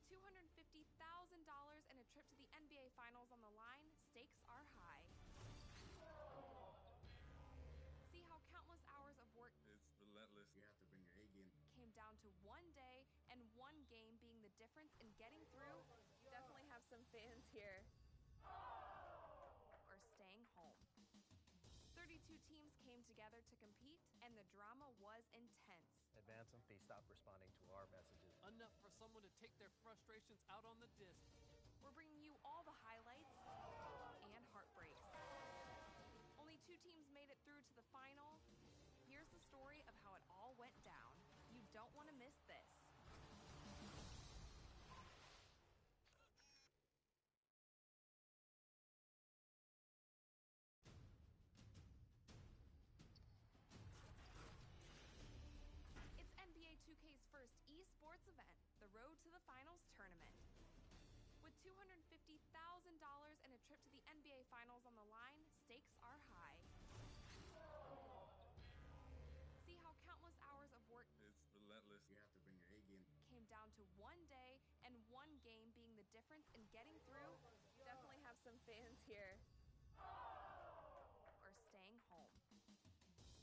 $250,000 and a trip to the NBA Finals on the line, stakes are high. See how countless hours of work It's relentless. You have to bring your A game. came down to one day and one game being the difference in getting through. Definitely have some fans here. Or staying home. 32 teams came together to compete, and the drama was intense. Advance and Fee stopped responding to our messages. Enough for someone to take their frustrations out on the disc. We're bringing you all the highlights and heartbreaks. Only 2 teams made it through to the final. Here's the story of how it all went down. You don't want to miss this. It's NBA 2K's first esports event, the Road to the Finals tournament. With $250,000 and a trip to the NBA Finals on the line, stakes are high. See how countless hours of work It's relentless. You have to bring your A game. came down to one day and one game being the difference in getting through. Definitely have some fans here. Or staying home.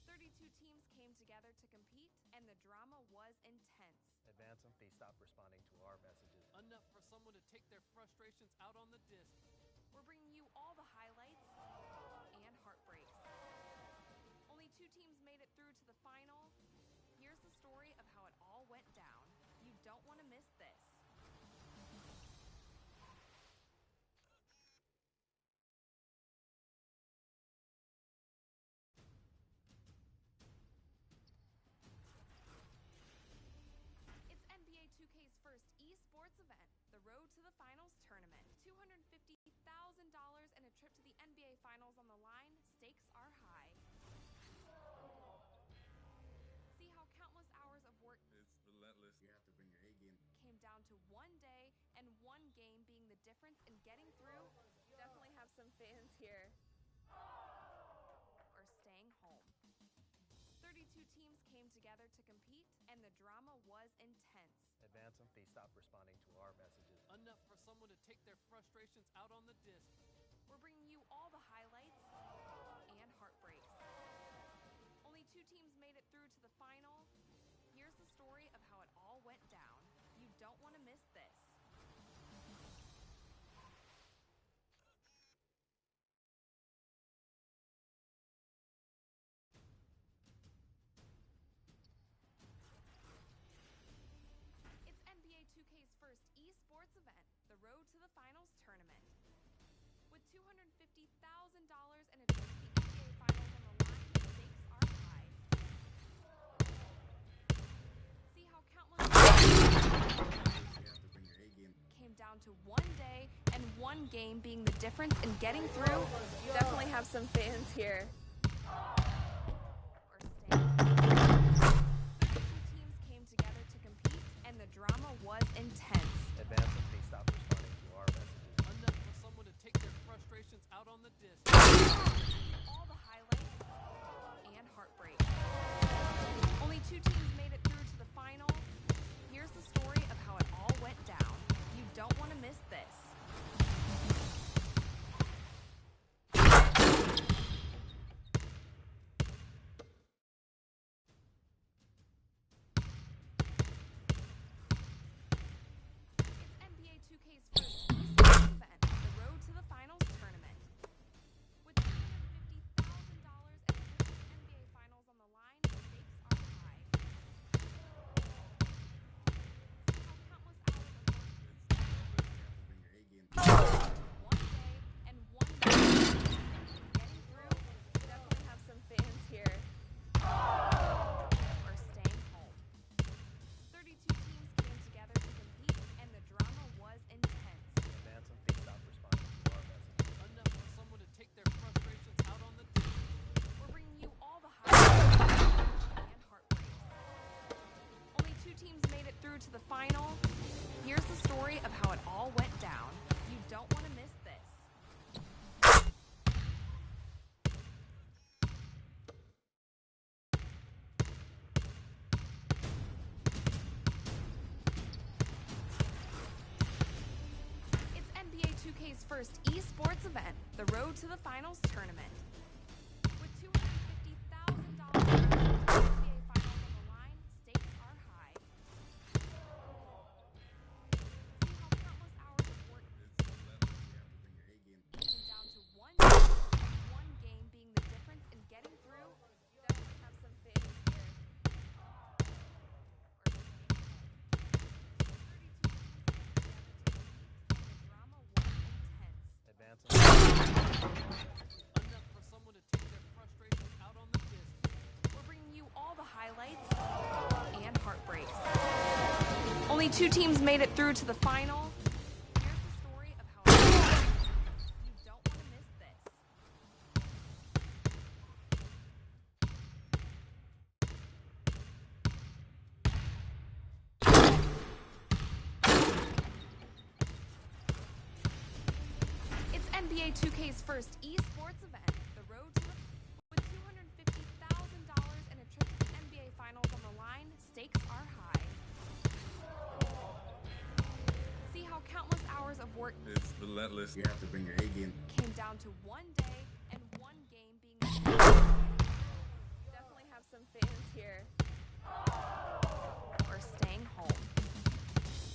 32 teams came together to compete, and the drama was intense. Advance and Fee stopped responding to our messages. Enough for someone to take their frustrations out on the disc. We're bringing you all the highlights and heartbreaks. Only 2 teams made it through to the final. Here's the story of how it all went down. You don't want to miss this. It's NBA 2K's first esports event, the Road to the Finals tournament. $250,000 and a trip to the NBA Finals on the line, stakes are high. See how countless hours of work It's relentless. You have to bring your A game. came down to one day and one game being the difference in getting through. Definitely have some fans here. Or staying home. 32 teams came together to compete, and the drama was intense. Advance and Fee stopped responding to our messages. Enough for someone to take their frustrations out on the disc. We're bringing you all the highlights and heartbreaks. Only 2 teams made it through to the final. Here's the story of how it all went down. You don't want to miss this. It's NBA 2K's first esports event, the Road to the Finals tournament. With $250,000 and a trip to the NBA Finals on the line, stakes are high. See how countless You have to bring your A game. came down to one day and one game being the difference in getting through. Definitely have some fans here. Or staying. 32 teams came together to compete, and the drama was intense. Advance and Fee stopped responding to our messages. Enough for someone to take their frustrations out on the disc. All the highlights and heartbreaks. Only 2 teams made it through to the final. Here's the story of how it all went down. You don't want to miss this. It's NBA 2K's first esports event, the Road to the Finals tournament. With $250,000 and a trip to the NBA Finals on the line, stakes are high. See how countless hours of work It's relentless. You have to bring your A game. one day and one game getting through. Definitely have some fans here. Or staying home. 32 teams came together to compete, and the drama was intense. Advance and Fee stopped responding to our messages. Enough for someone to take their frustrations out on the disc. We're bringing you all the highlights and heartbreaks. Only 2 teams made it through to the final. Here's the story of how it all went down. You don't want to miss this. first esports event, the Road to the Finals tournament. With $250,000 in NBA Finals on the line, stakes are high. See how countless hours of work It's relentless. You have to bring your A game. came down to one day and one game being the difference in getting through. Definitely have some fans here. Or staying home. 32 teams came together to compete, and the drama was intense. Advance them face stop responding to our messages. Enough for someone to take their frustrations out on the disc. We're bringing you all the highlights and heartbreaks. Only 2 teams made it through to the final. Here's the story of how it happened. You don't want to miss this. It's NBA 2K's first esports event, the Road to the with $250,000 and a trip to the NBA Finals on the line, stakes are high. See how countless hours of work It's relentless. You have to bring your A game. came down to one day and one game being definitely have some fans here. Or staying home.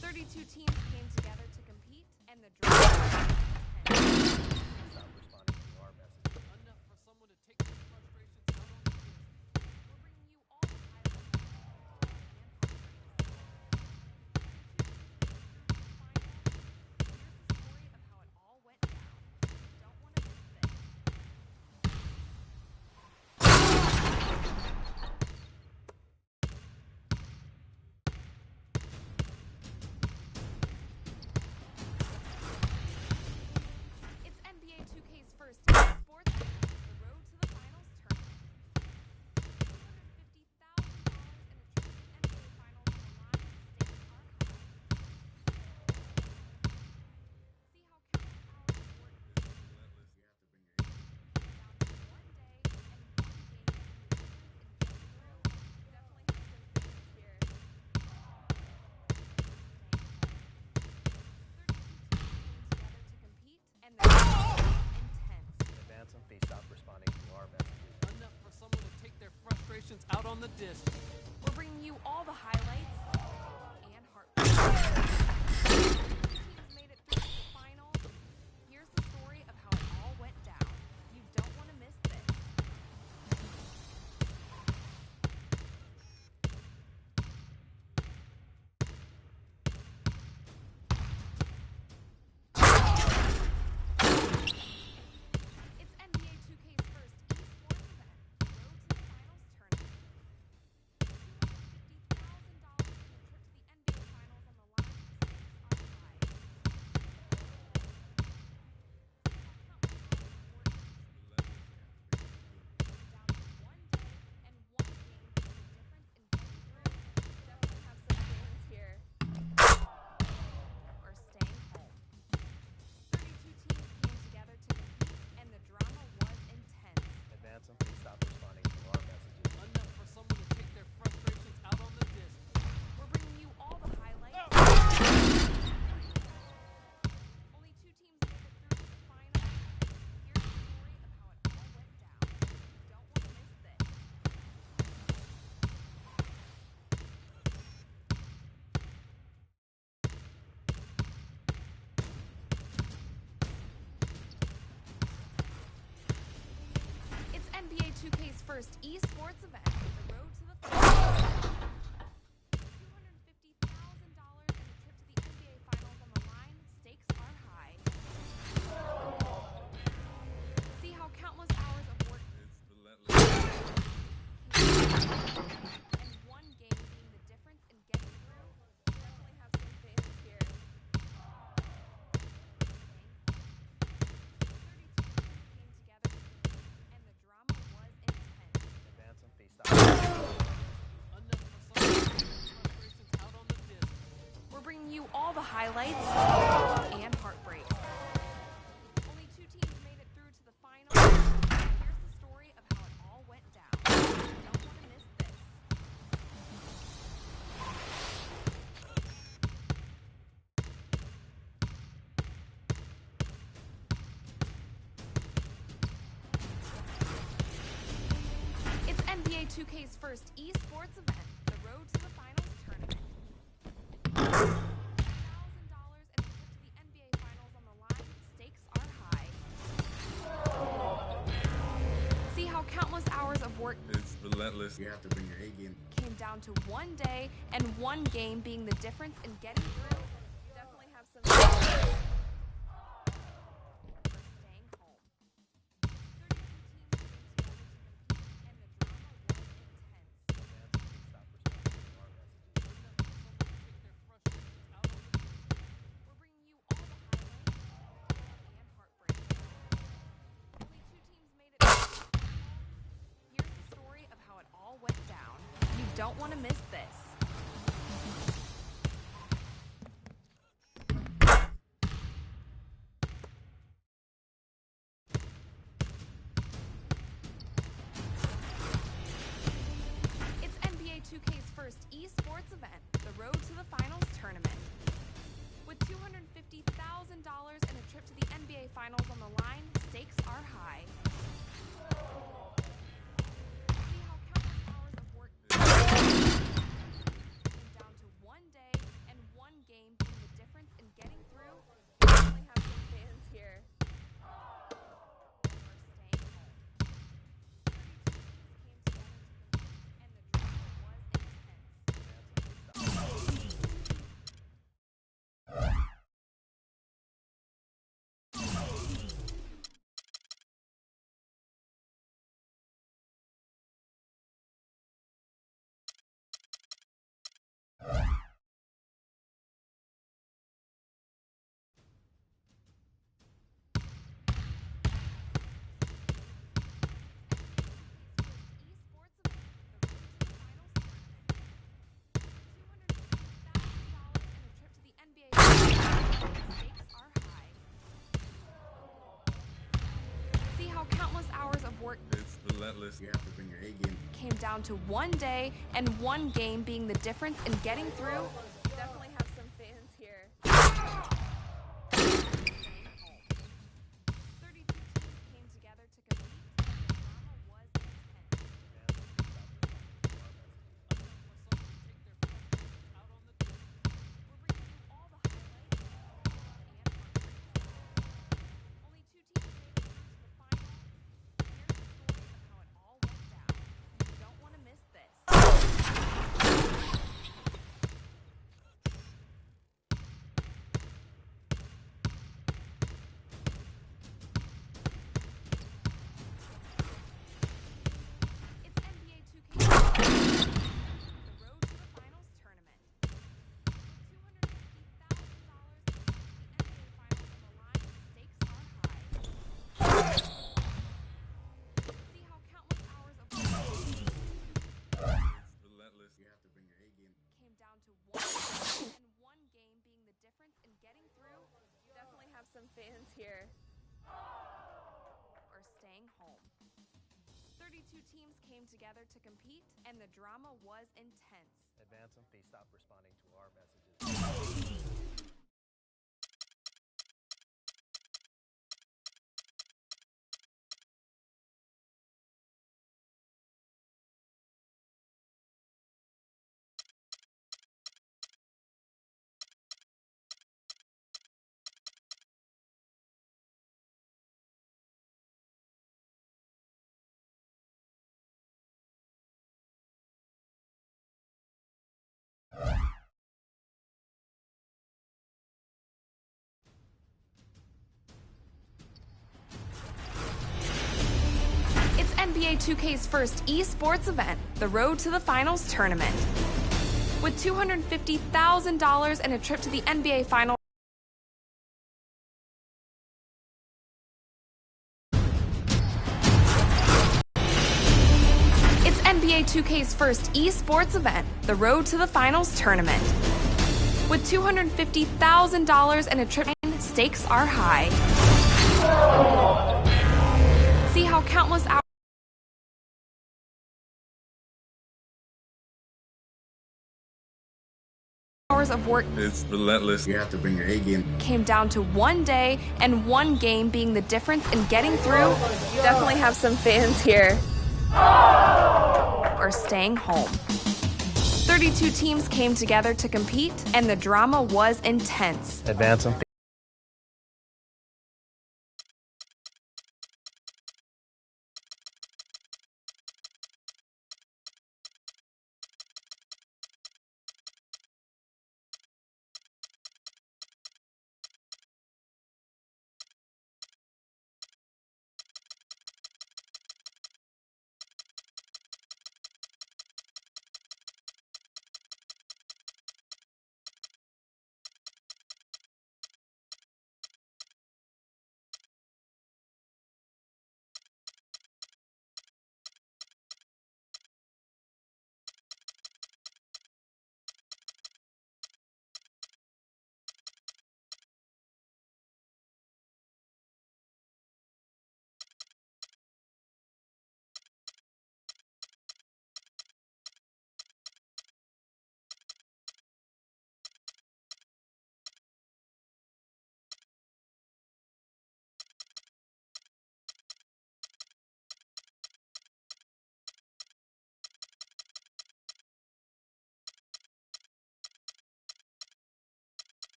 32 teams came together to compete, and the draw was intense. Stop responding to our messages. Enough for someone to take their frustrations out on the disc. We're bringing you all the highlights and heartbreaks. 32 teams made it through to the final. Here's the story of how it all went down. You don't want to miss this. It's NBA 2K's first esports event, the Road to the Finals tournament. $250,000 and a trip to the NBA Finals on the line, stakes are high. See how countless hours of work It's relentless. You have to bring your A game. came down to one day and one game being the difference in getting through. Definitely have some fans here. Or staying home. 32 teams came together to compete, and the drama was intense. Advance them face stop responding to our messages. Enough for someone to take their frustrations out on the disc. We're bringing you all the highlights and heartbreaks. 2 teams made it through to the final. Here's the story of how it all went down. You don't want to miss this. It's NBA 2K's first esports event, the Road to the Finals tournament. $250,000 and a trip to the NBA Finals on the line, stakes are high. See how countless hours of work Relentless. came down to one day and one game being the difference in getting through. Definitely have some fans here. Or staying home. 32 teams came together to compete, and the drama was intense. Advance them face stop responding to our messages. Enough for someone to take their frustrations out on the disc. We're bringing you all the highlights. Only 2 teams made it through to the final. Here's the story of how it all went down. You don't want to miss this. It's NBA 2K's first esports event, the Road to the Finals. $250,000 and a trip to the NBA Finals on the line, stakes are high. See how countless hours of work It's relentless. and one game being the difference in getting through. Definitely have some fans here. Staying home. 32 teams came together to compete, and the drama was intense. Advance them face stop responding to our messages. Enough for someone to take their frustrations out on the disc. We're bringing you all the highlights and heartbreaks. Only 2 teams made it through to the final. Here's the story of how it all went down. You don't want to miss this. 2K's first esports event, the Road to the Finals tournament. $1,000 and a trip to the NBA Finals on the line. Stakes are high. See how countless hours of work It's relentless. You have to bring your A game. came down to one day and one game being the difference in getting through. You definitely have some or staying home. 32 teams came together to compete, and the drama was intense. Fans, please stop responding to our messages. We're bringing you all the highlights and heartbreak. Only two teams made it to the final. Here's the story of how it all went down. You don't want to miss this. It's NBA 2K's first esports event, the Road to the Finals tournament. With $250,000 and a trip to the NBA Finals on the line, stakes are high. See how countless hours of work came down to one day and one game being the difference in getting through. You definitely have some fans here. Or staying home. 32 teams came together to compete, and the drama was intense. Esports event, the Road to the Finals tournament. $250,000 and a trip to the NBA Finals. Stakes are high. See how countless hours of work It's relentless. You have to bring your A game. came down to one day and one game being the difference in getting through. You definitely have some fans here. Staying home. 32 teams came together to compete, and the drama was intense. We're bringing you all the highlights and heartbreak. Only two teams made it through to the final. Here's the story of how it all went down. You don't want to miss this. It's NBA 2K, the Road to the Finals tournament. With $250,000 and the NBA Finals on the line, stakes are high. See how countless hours of work It's relentless. You have to bring your A game. came down to one game and one game being the difference in getting through. You definitely have some fans here. Or staying home. 32 teams came together to compete, and the drama was intense. Advance them, please stop responding to our messages. It's NBA 2K's first esports event, the Road to the Finals tournament. With $250,000 and a trip to the NBA Finals. It's NBA 2K's first esports event, the Road to the Finals tournament. With $250,000 and a trip, stakes are high. See how countless hours of work It's relentless. You have to bring your A game. came down to one day and one game being the difference in getting through. Definitely have some fans here. or staying home. 32 teams came together to compete, and the drama was intense. Advance them.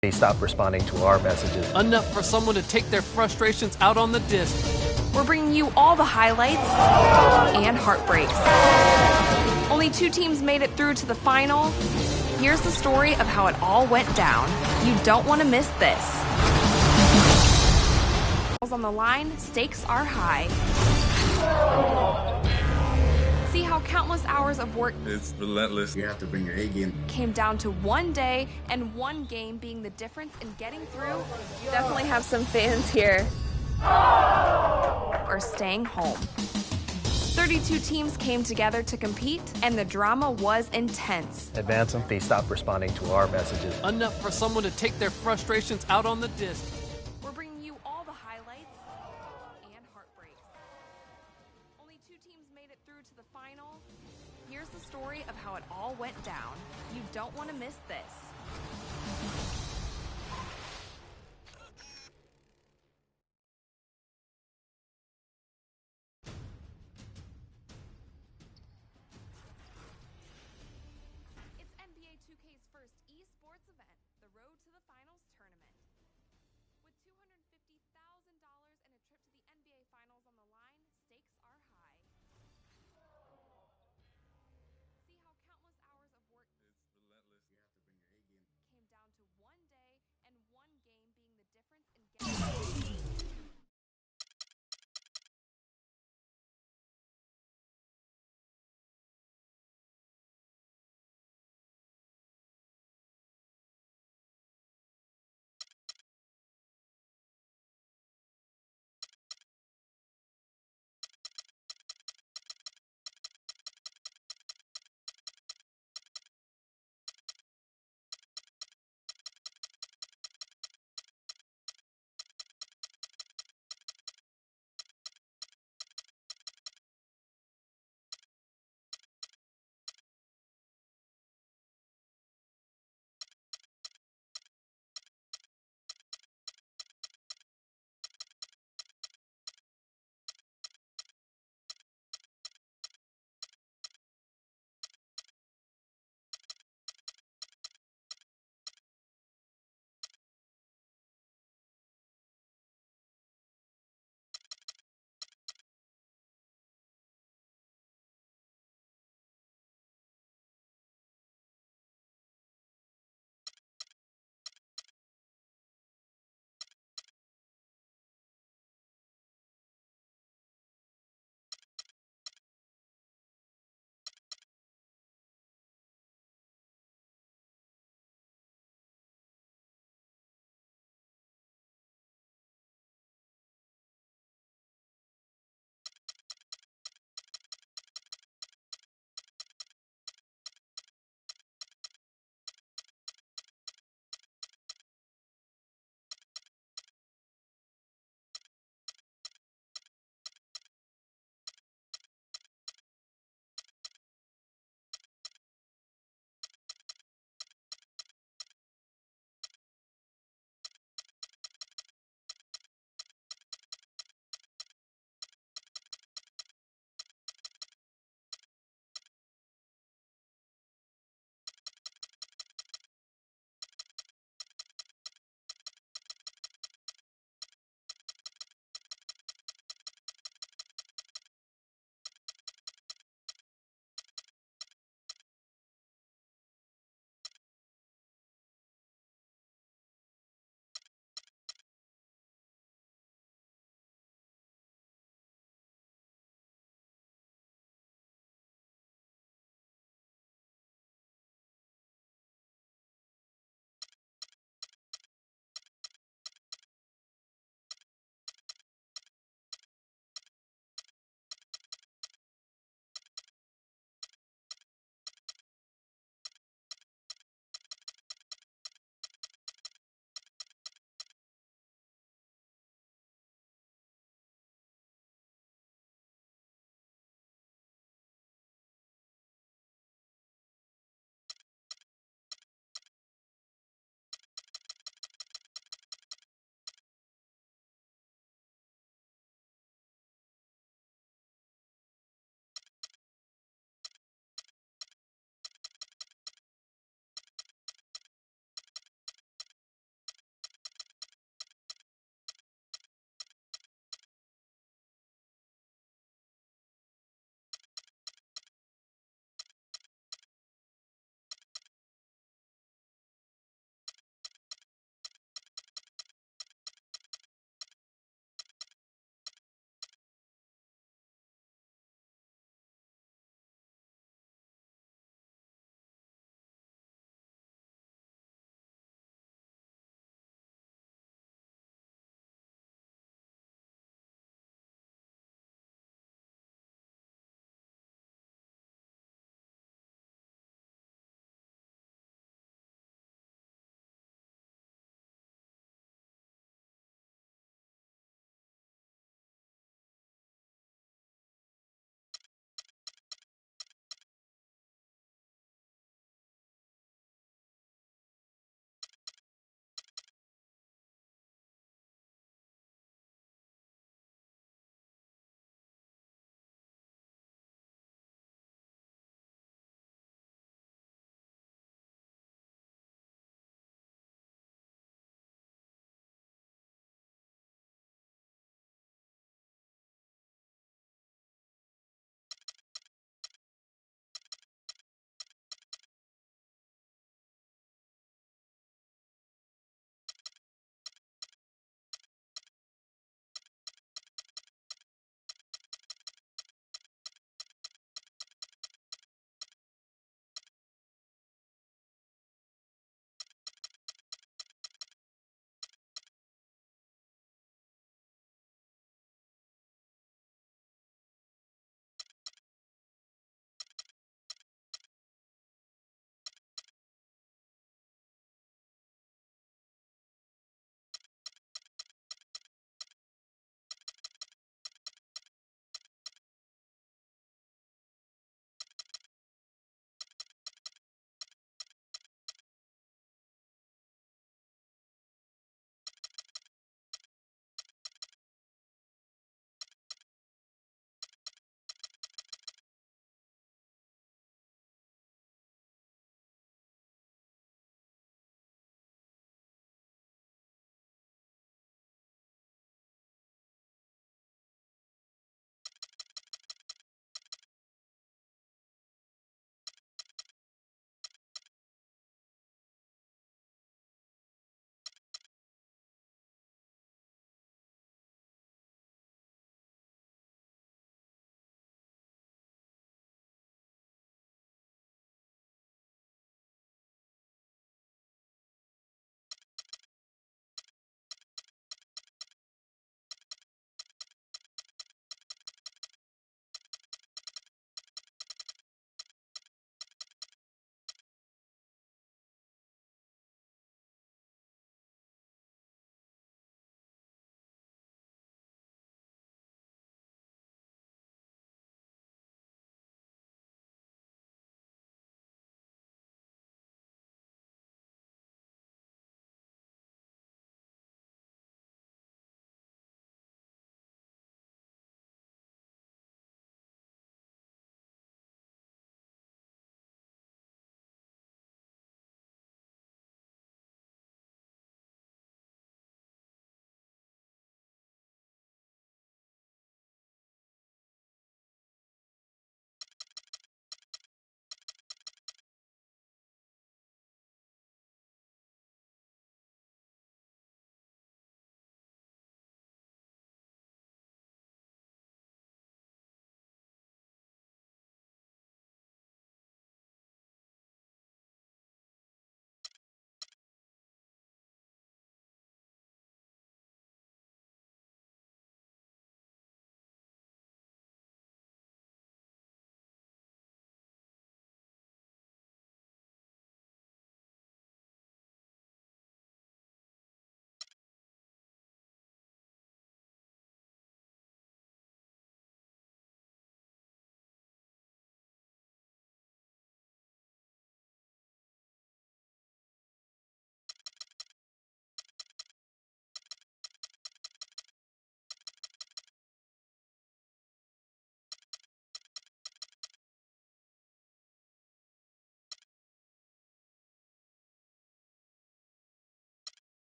They stop responding to our messages. Enough for someone to take their frustrations out on the disc. We're bringing you all the highlights and heartbreaks. Only 2 teams made it through to the final. Here's the story of how it all went down. You don't want to miss this. On the line, stakes are high. See how countless hours of work It's relentless. You have to bring your A game. came down to one day and one game being the difference in getting through. Definitely have some fans here. Or staying home. 32 teams came together to compete, and the drama was intense. Advance them. They stop responding to our messages. Enough for someone to take their frustrations out on the disc. We're bringing you all the highlights and heartbreaks. Only 2 teams made it through to the final. Here's the story of how it all went down. You don't want to miss this. It's NBA 2K's first esports event, the Road to the Finals tournament. With $250,000 and a trip to the NBA Finals on the line, stakes are high. See how countless hours of work It's relentless. You have to bring your A game. came down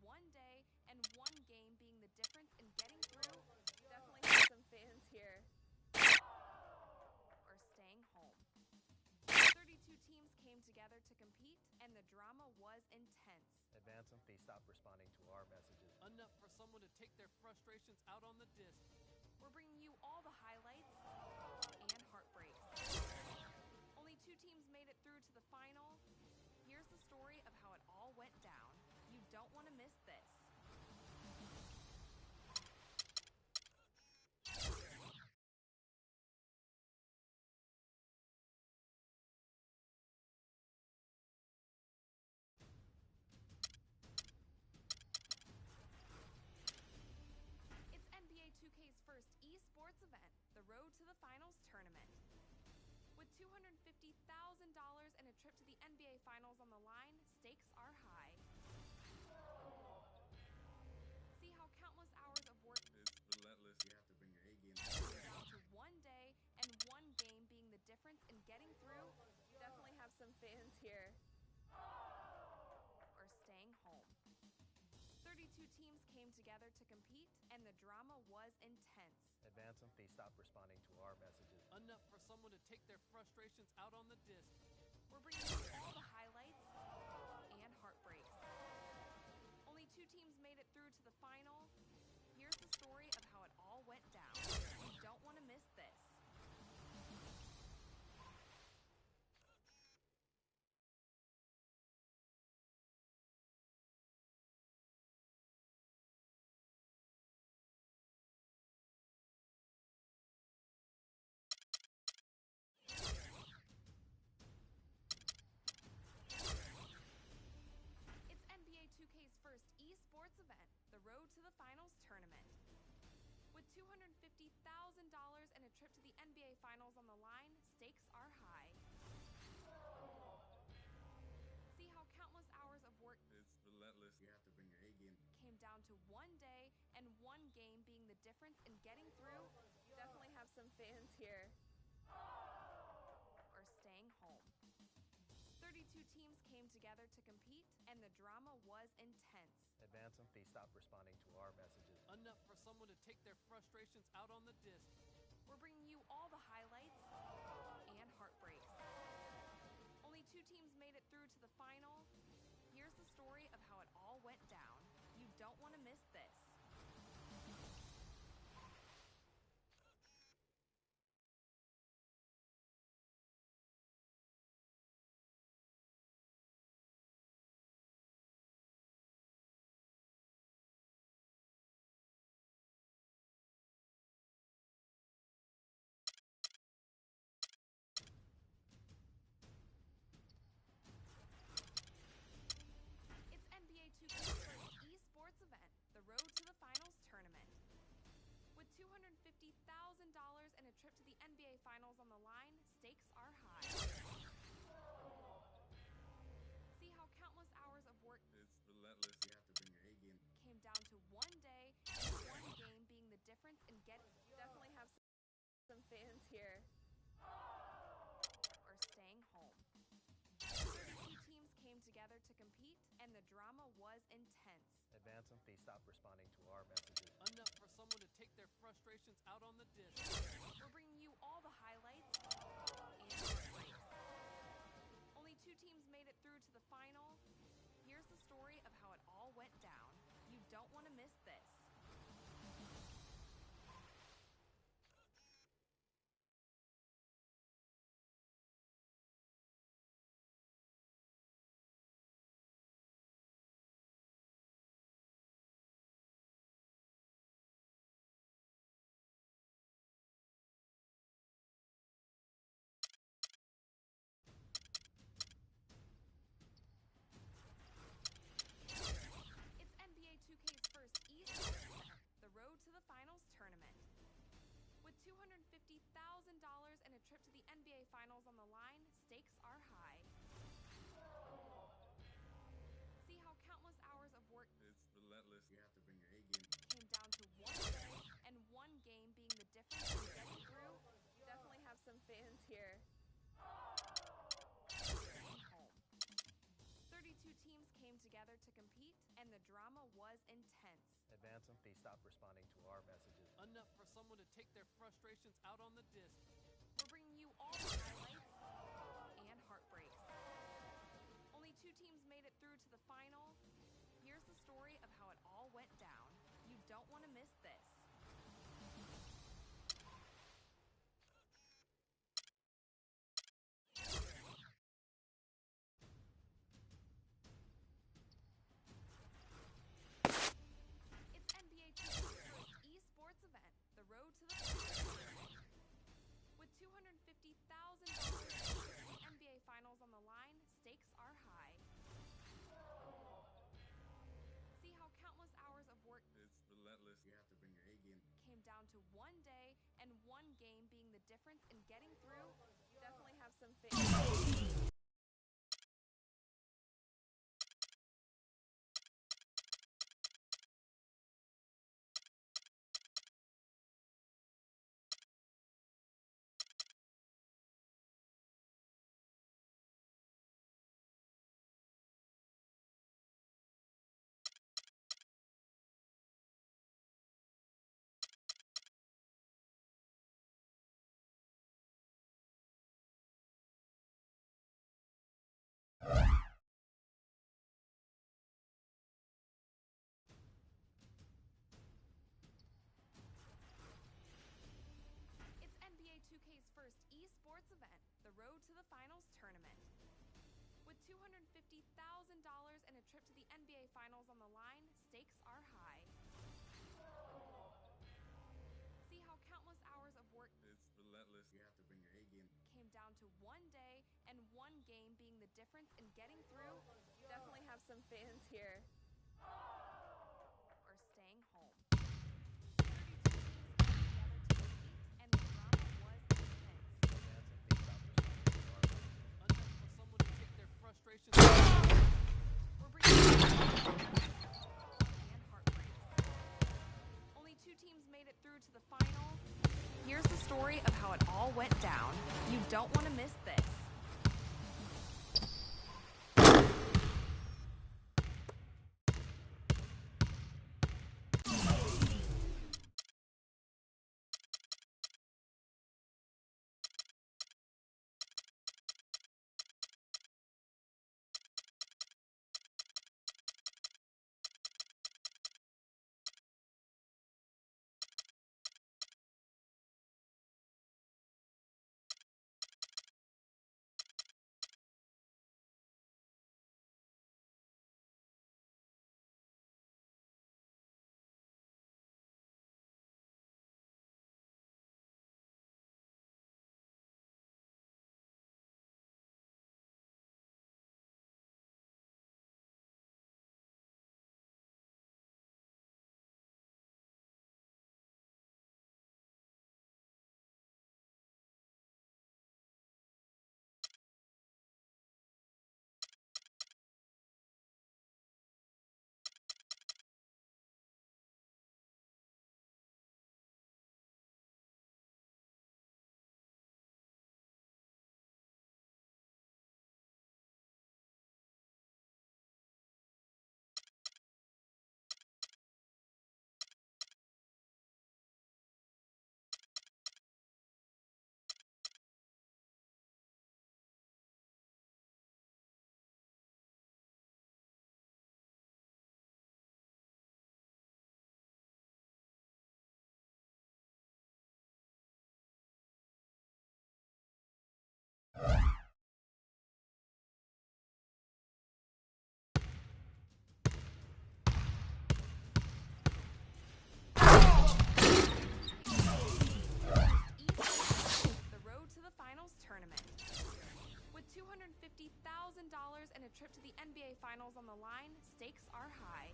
one day and one game being the difference in getting through. Definitely have some fans here. Or staying home. 32 teams came together to compete, and the drama was intense. Advance them, they stop responding to our messages. Enough for someone to take their frustrations out on the disc. We're bringing you all the highlights and heartbreaks. Only 2 teams made it through to the final. Here's the story of how it all went down. You don't want to miss this. It's NBA 2K's first esports event, the Road to the Finals tournament. With $250,000 and a trip to the NBA Finals on the line, stakes are high. See how countless hours of work It's relentless. You have to bring your A game. down to one day and one game being the difference in getting through. Definitely have some fans here. Or staying home. 32 teams came together to compete, and the drama was intense. Advance them, they stop responding to our messages. Enough for someone to take their frustrations out on the disc. We're bringing you all the highlights and heartbreaks. Only 2 teams made it through to the final. Here's the story of how it all went down. You don't want to miss this. It's NBA 2K's first esports event, the Road to the Finals tournament. With $250,000 and a trip to the NBA Finals on the line, stakes are high. See how countless hours of work It's relentless. You have to bring your A game. came down to one day and one game being the difference in getting through. Definitely have some fans here. Or staying home. 32 teams came together to compete, and the drama was intense. Advance them, they stop responding to our messages. Enough for someone to take their frustrations out on the disc. We're bringing you all the highlights and heartbreaks. Only 2 teams made it through to the final. Here's the story of how it all went down. You don't want to miss this. It's NBA 2K's first esports event, the Road to the Finals tournament. With $250,000 and a trip to the NBA Finals on the line, stakes are high. See how countless hours of work It's relentless. You have to bring your A game. came down to one day and one game being the difference in getting. Definitely have some fans here. Or staying home. 32 teams came together to compete, and the drama was intense. Advance them, they stop responding to our messages. Enough for someone to take their frustrations out on the disc. We're bringing you all the highlights and heartbreaks. Only 2 teams made it through to the final. Here's the story of how it all went down. You don't want to miss this. It's NBA 2K's first esports event, the Road to the Finals tournament. With $250,000 and a trip to the NBA Finals on the line, stakes are high. See how countless hours of work It's relentless. You have to bring your A game. came down to one day and one game being the difference in getting through. Definitely have some fans here. Staying home. 32 teams came together to compete, and the drama was intense. Advance them, please stop responding to our messages. Enough for someone to take their frustrations out on the disc. We're bringing you all the highlights and heartbreaks. Only 2 teams made it through to the final. Here's the story of how it all went down. You don't want to miss this. It's NBA 2K's first esports event, the road to the finals. With $250,000 in the NBA Finals on the line, stakes are high. See how countless hours of work It's relentless. You have to bring your A game. came down to one day and one game being the difference in getting through. Definitely have some fans. It's NBA 2K's first esports event, the road to the finals tournament. With $250,000 and a trip to the NBA Finals on the line, stakes are high. See how countless hours of work It's relentless. You have to bring your A game. came down to one day and one game being the difference in getting through. Definitely have some fans here. Or staying home. 32 teams came together to compete, and the drama was intense. Advance them, please stop responding to our messages. Enough for someone to take their frustrations out. We're bringing you and heartbreaks. Only 2 teams made it through to the final. Here's the story of how it all went down. You don't want to miss this. The road to the finals tournament. With $250,000 and a trip to the NBA Finals on the line, stakes are high.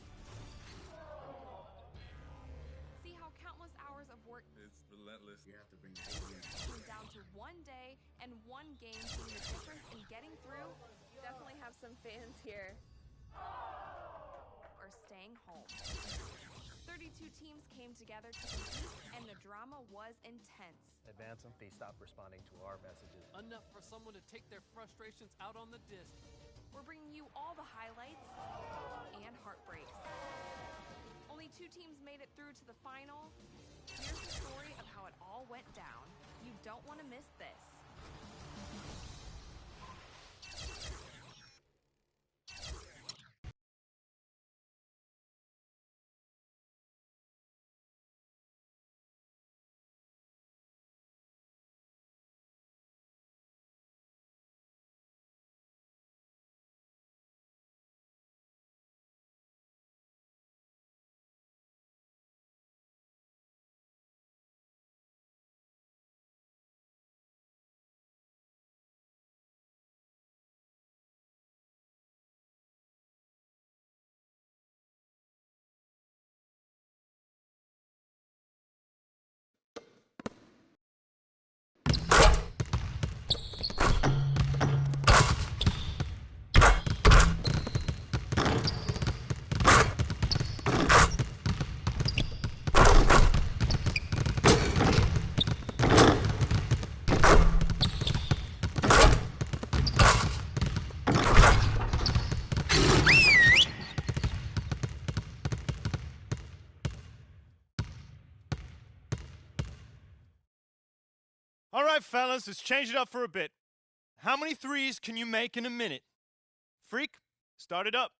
See how countless hours of work It's relentless. You have to bring your A game. came down to one day and one game being the difference in getting through. Definitely have some fans here. Or staying home. 32 teams came together to compete, and the drama was intense. Advance them, please stop responding to our messages. Enough for someone to take their frustrations out on the disc. We're bringing you all the highlights and heartbreaks. Only 2 teams made it through to the final. Here's the story of how it all went down. You don't want to miss this. All right, fellas, let's change it up for a bit. How many threes can you make in a minute? Freak, start it up.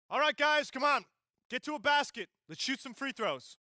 All right, guys, come on. Get to a basket. Let's shoot some free throws.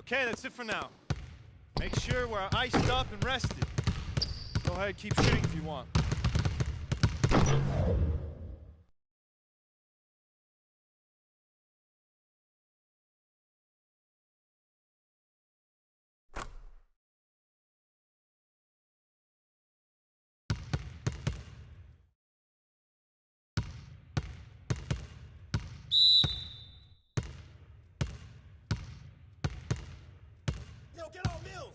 Okay, that's it for now. Make sure we're iced up and rested. Go ahead, keep shooting if you want. Yo, get on Mills!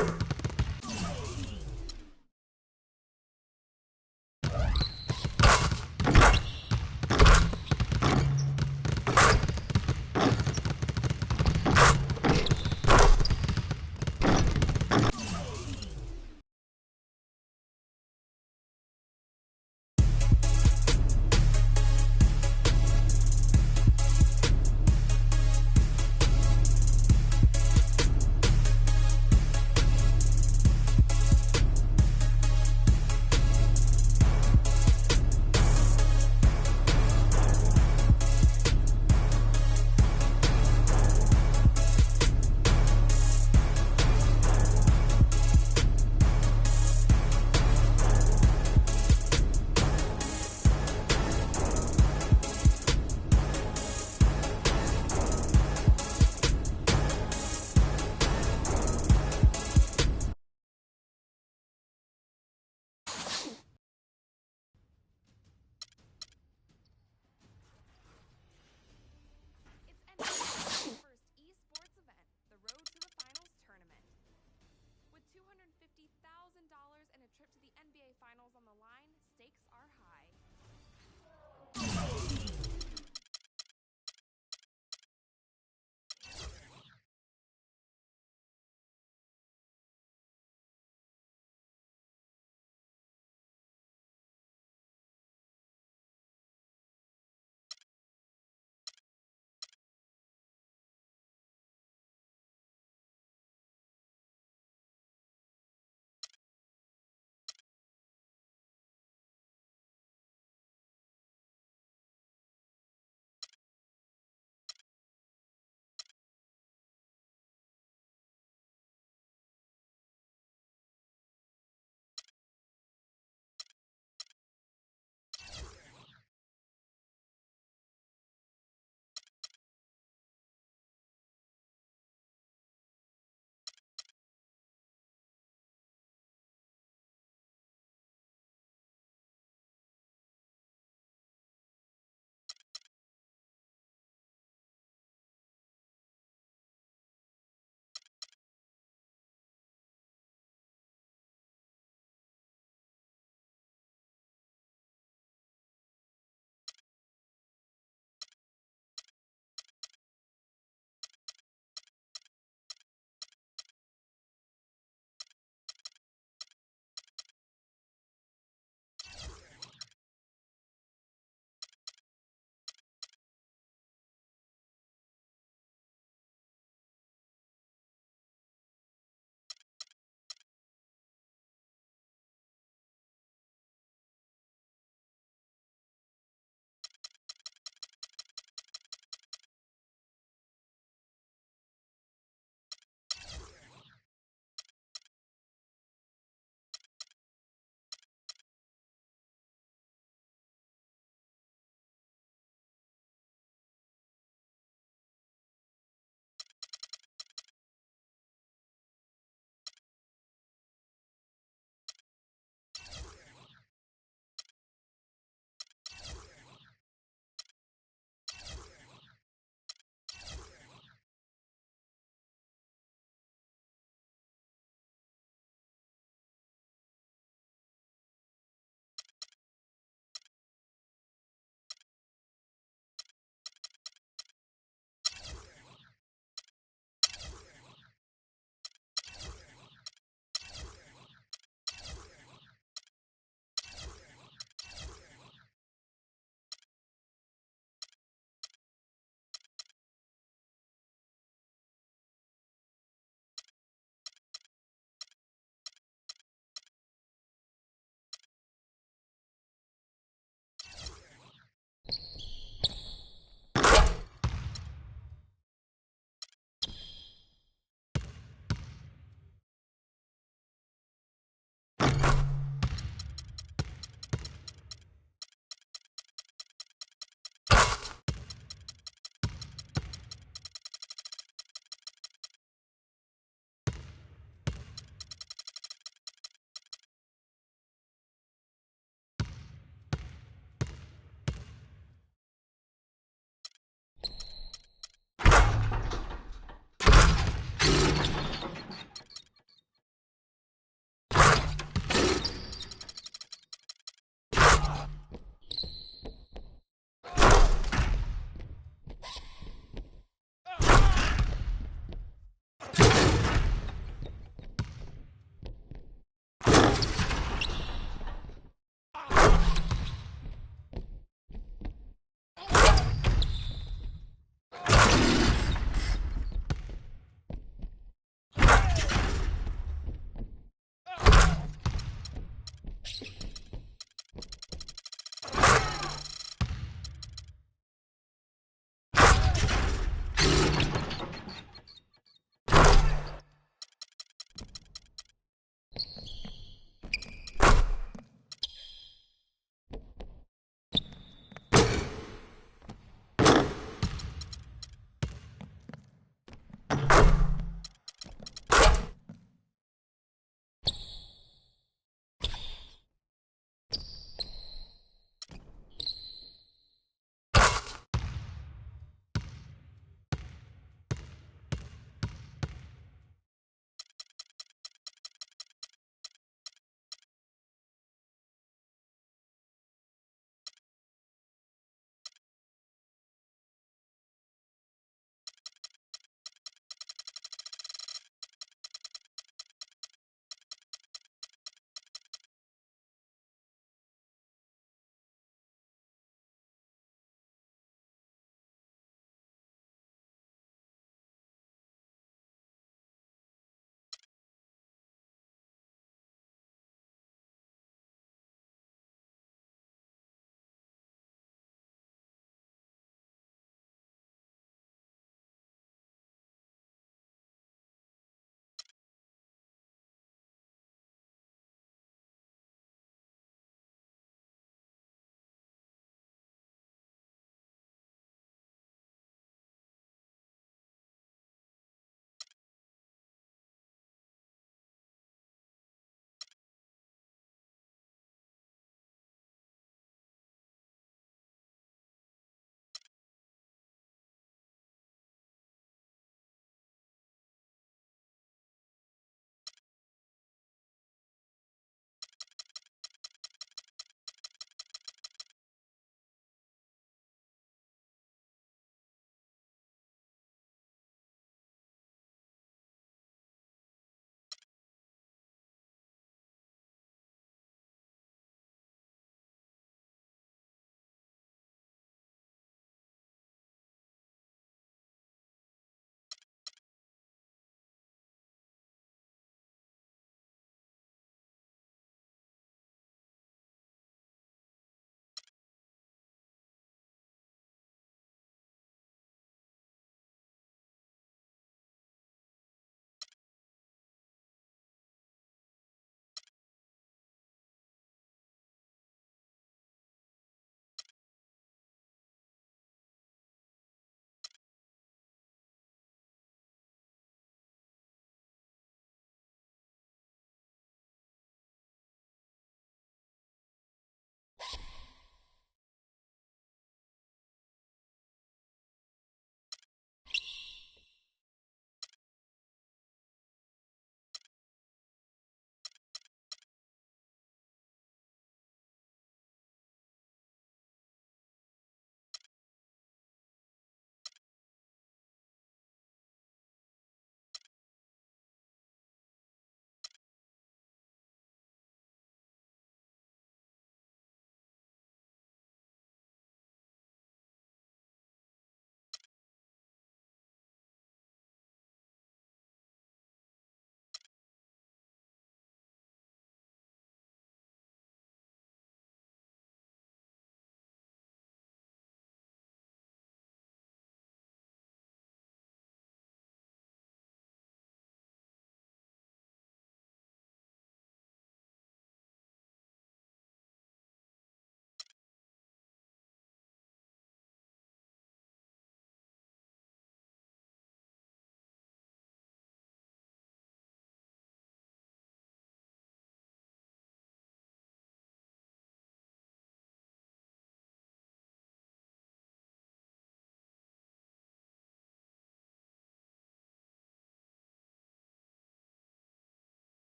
It's NBA's first esports event, the Road to the Finals tournament. With $250,000 and a trip to the NBA Finals on the line, stakes are high.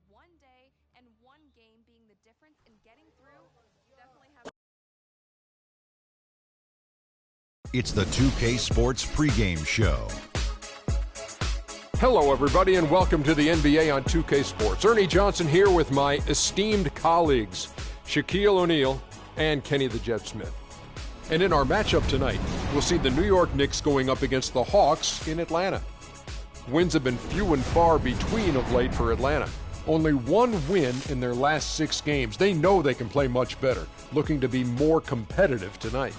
one day and one game being the difference in getting through, definitely have. It's the 2K Sports pregame show. Hello, everybody, and welcome to the NBA on 2K Sports. Ernie Johnson here with my esteemed colleagues, Shaquille O'Neal and Kenny the Jet Smith. And in our matchup tonight, we'll see the New York Knicks going up against the Hawks in Atlanta. Wins have been few and far between of late for Atlanta. Only one win in their last 6 games. They know they can play much better, looking to be more competitive tonight.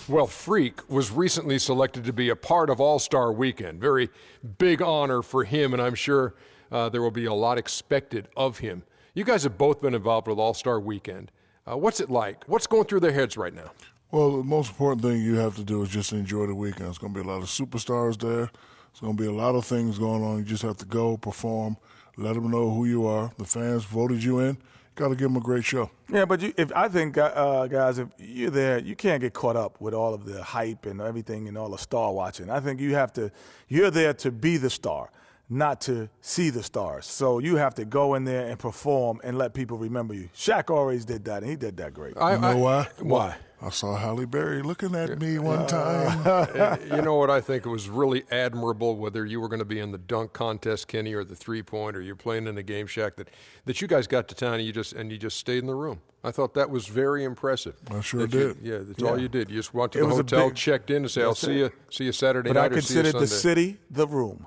Well, Freak was recently selected to be a part of All-Star Weekend. Very big honor for him, and I'm sure there will be a lot expected of him. You guys have both been involved with All-Star Weekend. What's it like? What's going through their heads right now? Well, the most important thing you have to do is just enjoy the weekend. It's going to be a lot of superstars there. It's going to be a lot of things going on. You just have to go, perform, let them know who you are. The fans voted you in. Got to give them a great show. Yeah, but I think, guys, if you're there, you can't get caught up with all of the hype and everything and all the star watching. I think you're there to be the star, not to see the stars. So you have to go in there and perform and let people remember you. Shaq always did that, and he did that great. You know why? Why? I saw Halle Berry looking at me one time. You know what I think? It was really admirable, whether you were going to be in the dunk contest, Kenny, or the three-point, or you're playing in the game, Shaq, that you guys got to town and you just stayed in the room. I thought that was very impressive. I sure did. That's all you did. You just went to the hotel, checked in, and say, "I'll see you Saturday night." But I or see you considered Sunday. the city the room.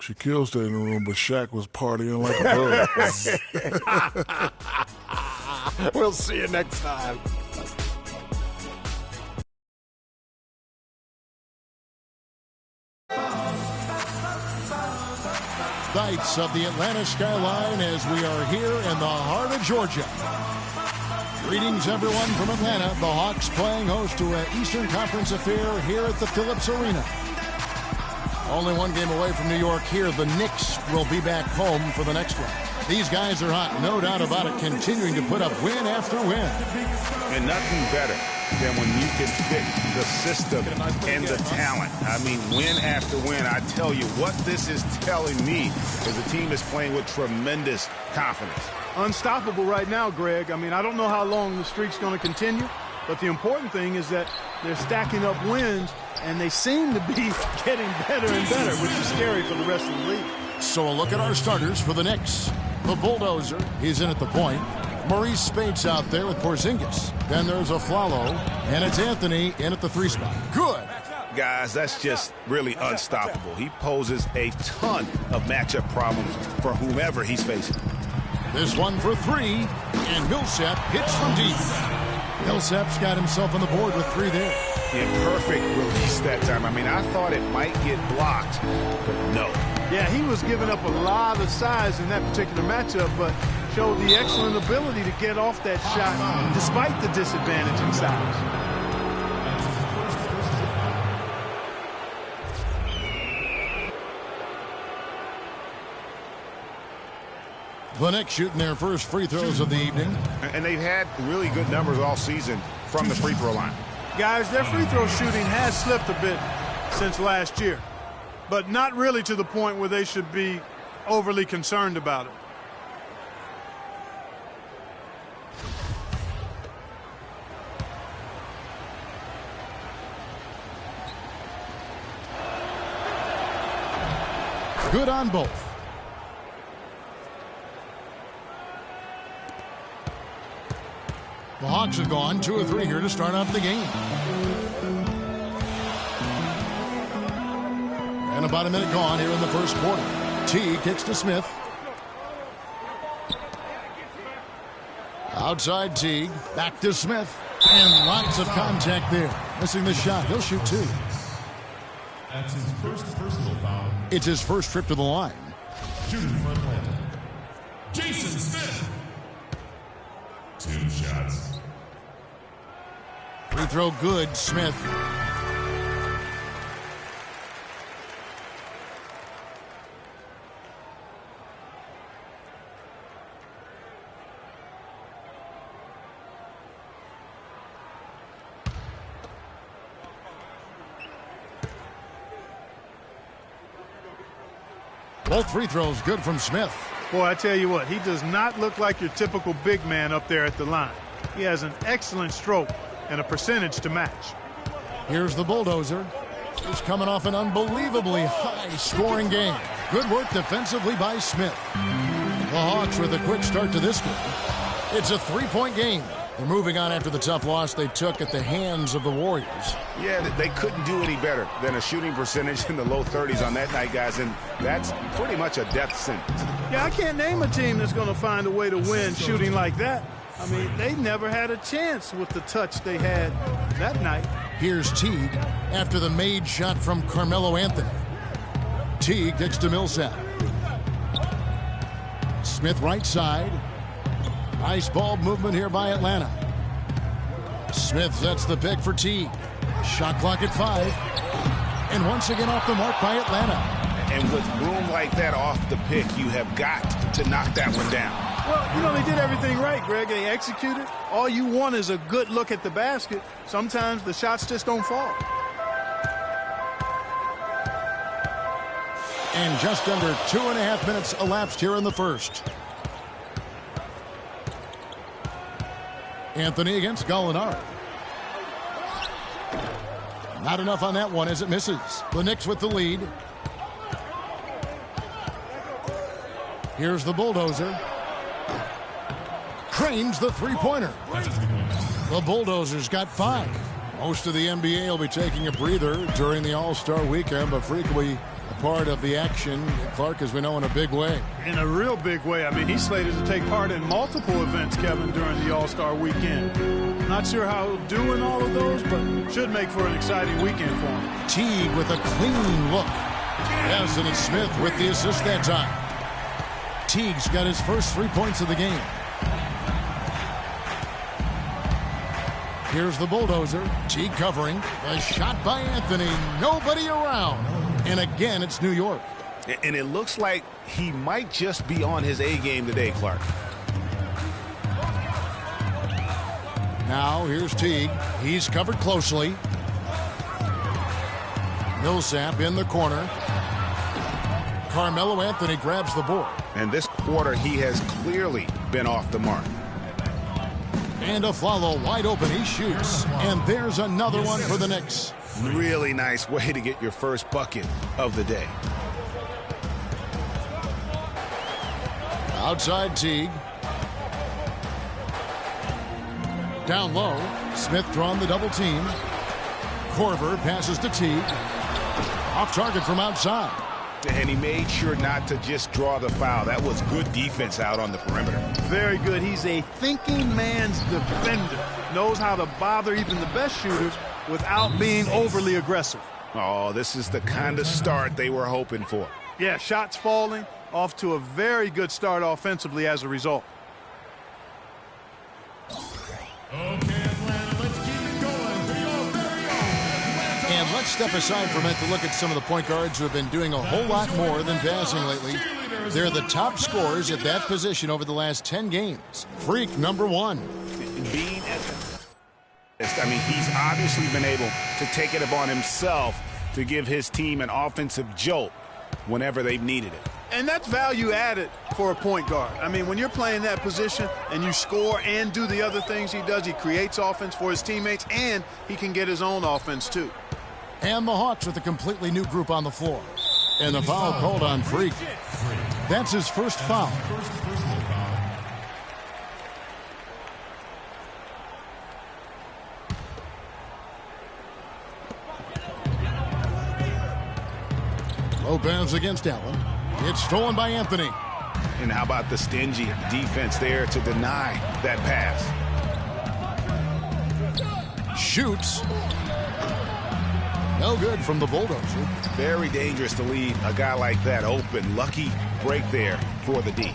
Shaquille stayed in the room, but Shaq was partying like a bug. We'll see you next time. Sights of the Atlanta skyline as we are here in the heart of Georgia. Greetings, everyone, from Atlanta. The Hawks playing host to an Eastern Conference affair here at the Phillips Arena. Only one game away from New York here. The Knicks will be back home for the next one. These guys are hot, no doubt about it, continuing to put up win after win. And nothing better than when you can fit the system and the talent. I mean, win after win. I tell you, what this is telling me is the team is playing with tremendous confidence. Unstoppable right now, Greg. I mean, I don't know how long the streak's going to continue, but the important thing is that they're stacking up wins, and they seem to be getting better and better, which is scary for the rest of the league. So a look at our starters for the Knicks. The Bulldozer, he's in at the point. Maurice Spates out there with Porzingis. Then there's Aflalo, and it's Anthony in at the 3 spot. Good. Guys, that's just really unstoppable. He poses a ton of matchup problems for whomever he's facing. This one for 3, and Millsap hits from deep. Millsap's got himself on the board with 3 there. Perfect release that time. I mean, I thought it might get blocked, but no. Yeah, he was giving up a lot of size in that particular matchup, but showed the excellent ability to get off that shot despite the disadvantage in size. The Knicks shooting their first free throws of the evening. And they've had really good numbers all season from the free throw line. Guys, their free throw shooting has slipped a bit since last year, but not really to the point where they should be overly concerned about it. Good on both. The Hawks have gone 2 of 3 here to start out the game. And about a minute gone here in the first quarter. T kicks to Smith. Outside Teague, back to Smith. And lots of contact there. Missing the shot. He'll shoot 2. That's his first personal foul. It's his first trip to the line. Shooting for Atlanta, Jason Smith. 2 shots. Free throw good, Smith. Both free throws good from Smith. Boy, I tell you what, he does not look like your typical big man up there at the line. He has an excellent stroke and a percentage to match. Here's the Bulldozer. He's coming off an unbelievably high-scoring game. Good work defensively by Smith. The Hawks with a quick start to this game. It's a three-point game. They're moving on after the tough loss they took at the hands of the Warriors. Yeah, they couldn't do any better than a shooting percentage in the low 30s on that night, guys, and that's pretty much a death sentence. Yeah, I can't name a team that's going to find a way to win shooting like that. I mean, they never had a chance with the touch they had that night. Here's Teague after the made shot from Carmelo Anthony. Teague gets to Millsap. Smith right side. Nice ball movement here by Atlanta. Smith sets the pick for Teague. Shot clock at 5. And once again off the mark by Atlanta. And with room like that off the pick, you have got to knock that one down. Well, you know, they did everything right, Greg. They executed. All you want is a good look at the basket. Sometimes the shots just don't fall. And just under 2.5 minutes elapsed here in the first. Anthony against Gallinari. Not enough on that one as it misses. The Knicks with the lead. Here's the Bulldozer. Cranes the three-pointer. The Bulldozers got 5. Most of the NBA will be taking a breather during the All-Star weekend, but frequently a part of the action. Clark, as we know, in a big way. In a real big way. I mean, he's slated to take part in multiple events, Kevin, during the All-Star weekend. Not sure how he'll do in all of those, but should make for an exciting weekend for him. Teague with a clean look. Yes, and it's Smith with the assist that time. Teague's got his first 3 points of the game. Here's the Bulldozer. Teague covering. A shot by Anthony. Nobody around. And again, it's New York. And it looks like he might just be on his A game today, Clark. Now, here's Teague. He's covered closely. Millsap in the corner. Carmelo Anthony grabs the board. And this quarter, he has clearly been off the mark. And Afflalo wide open. He shoots. And there's another one for the Knicks. Really nice way to get your first bucket of the day. Outside Teague. Down low. Smith drawn the double team. Korver passes to Teague. Off target from outside. And he made sure not to just draw the foul. That was good defense out on the perimeter. Very good. He's a thinking man's defender. Knows how to bother even the best shooters without being overly aggressive. Oh, this is the kind of start they were hoping for. Yeah, shots falling. Off to a very good start offensively as a result. And let's step aside for a minute to look at some of the point guards who have been doing a whole lot more than passing lately. They're the top scorers at that position over the last 10 games. Freak number 1. Being I mean, he's obviously been able to take it upon himself to give his team an offensive jolt whenever they've needed it. And that's value added for a point guard. I mean, when you're playing that position and you score and do the other things he does, he creates offense for his teammates, and he can get his own offense too. And the Hawks with a completely new group on the floor. And the foul called on Freak. That's his first foul. Lopez against Allen. It's stolen by Anthony. And how about the stingy defense there to deny that pass? Shoots. No good from the Bulldozer. Very dangerous to leave a guy like that open. Lucky break there for the D.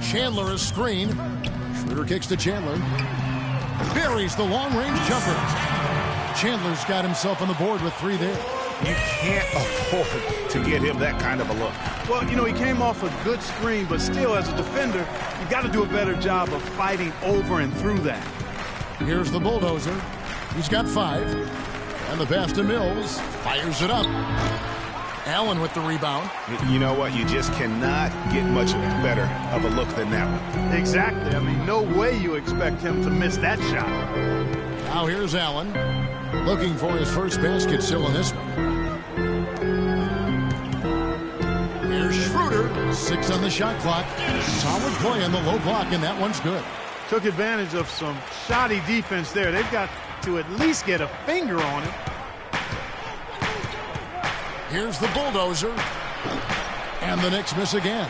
Chandler a screen. Schroeder kicks to Chandler. Buries the long-range jumper. Chandler's got himself on the board with 3 there. You can't afford to get him that kind of a look. Well, you know, he came off a good screen, but still, as a defender, you've got to do a better job of fighting over and through that. Here's the Bulldozer. He's got 5. And the pass to Mills. Fires it up. Allen with the rebound. You know what? You just cannot get much better of a look than that one. Exactly. I mean, no way you expect him to miss that shot. Now here's Allen looking for his first basket still in this one. Here's Schroeder. 6 on the shot clock. Solid play in the low block, and that one's good. Took advantage of some shoddy defense there. They've got to at least get a finger on it. Here's the bulldozer. And the Knicks miss again.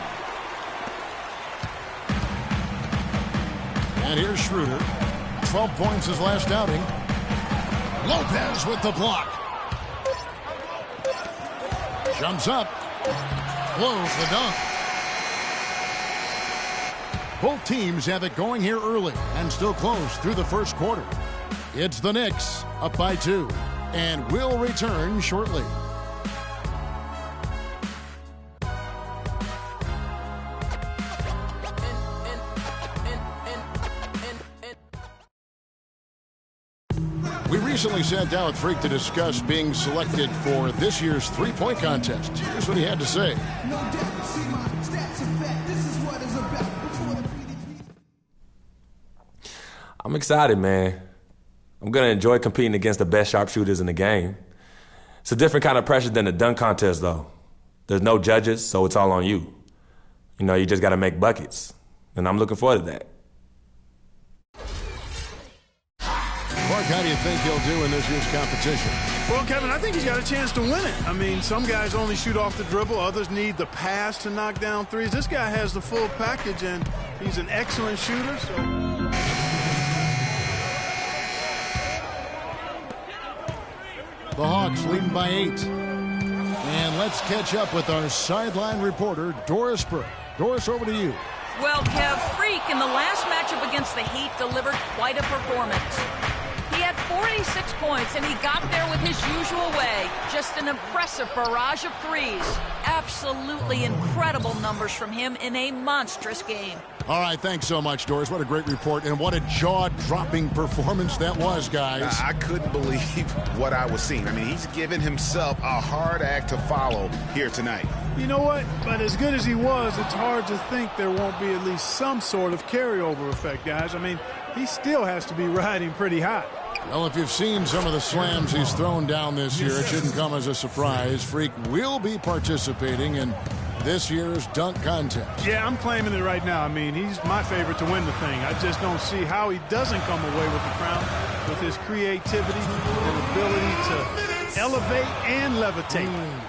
And here's Schroeder. 12 points his last outing. Lopez with the block. Jumps up. Blows the dunk. Both teams have it going here early and still close through the first quarter. It's the Knicks up by 2 and will return shortly. We recently sat down with Freak to discuss being selected for this year's three-point contest. Here's what he had to say. I'm excited, man. I'm going to enjoy competing against the best sharpshooters in the game. It's a different kind of pressure than the dunk contest, though. There's no judges, so it's all on you. You know, you just got to make buckets, and I'm looking forward to that. Mark, how do you think he'll do in this year's competition? Well, Kevin, I think he's got a chance to win it. I mean, some guys only shoot off the dribble. Others need the pass to knock down threes. This guy has the full package, and he's an excellent shooter. So. The Hawks leading by 8. And let's catch up with our sideline reporter, Doris Burke. Doris, over to you. Well, Kev, Freak in the last matchup against the Heat delivered quite a performance. He had 46 points, and he got there with his usual way. Just an impressive barrage of threes. Absolutely incredible numbers from him in a monstrous game. All right, thanks so much, Doris. What a great report, and what a jaw-dropping performance that was, guys. I couldn't believe what I was seeing. I mean, he's given himself a hard act to follow here tonight. You know what? But as good as he was, it's hard to think there won't be at least some sort of carryover effect, guys. I mean, he still has to be riding pretty hot. Well, if you've seen some of the slams he's thrown down this year, it shouldn't come as a surprise. Freak will be participating in this year's dunk contest. Yeah, I'm claiming it right now. I mean, he's my favorite to win the thing. I just don't see how he doesn't come away with the crown with his creativity and ability to elevate and levitate.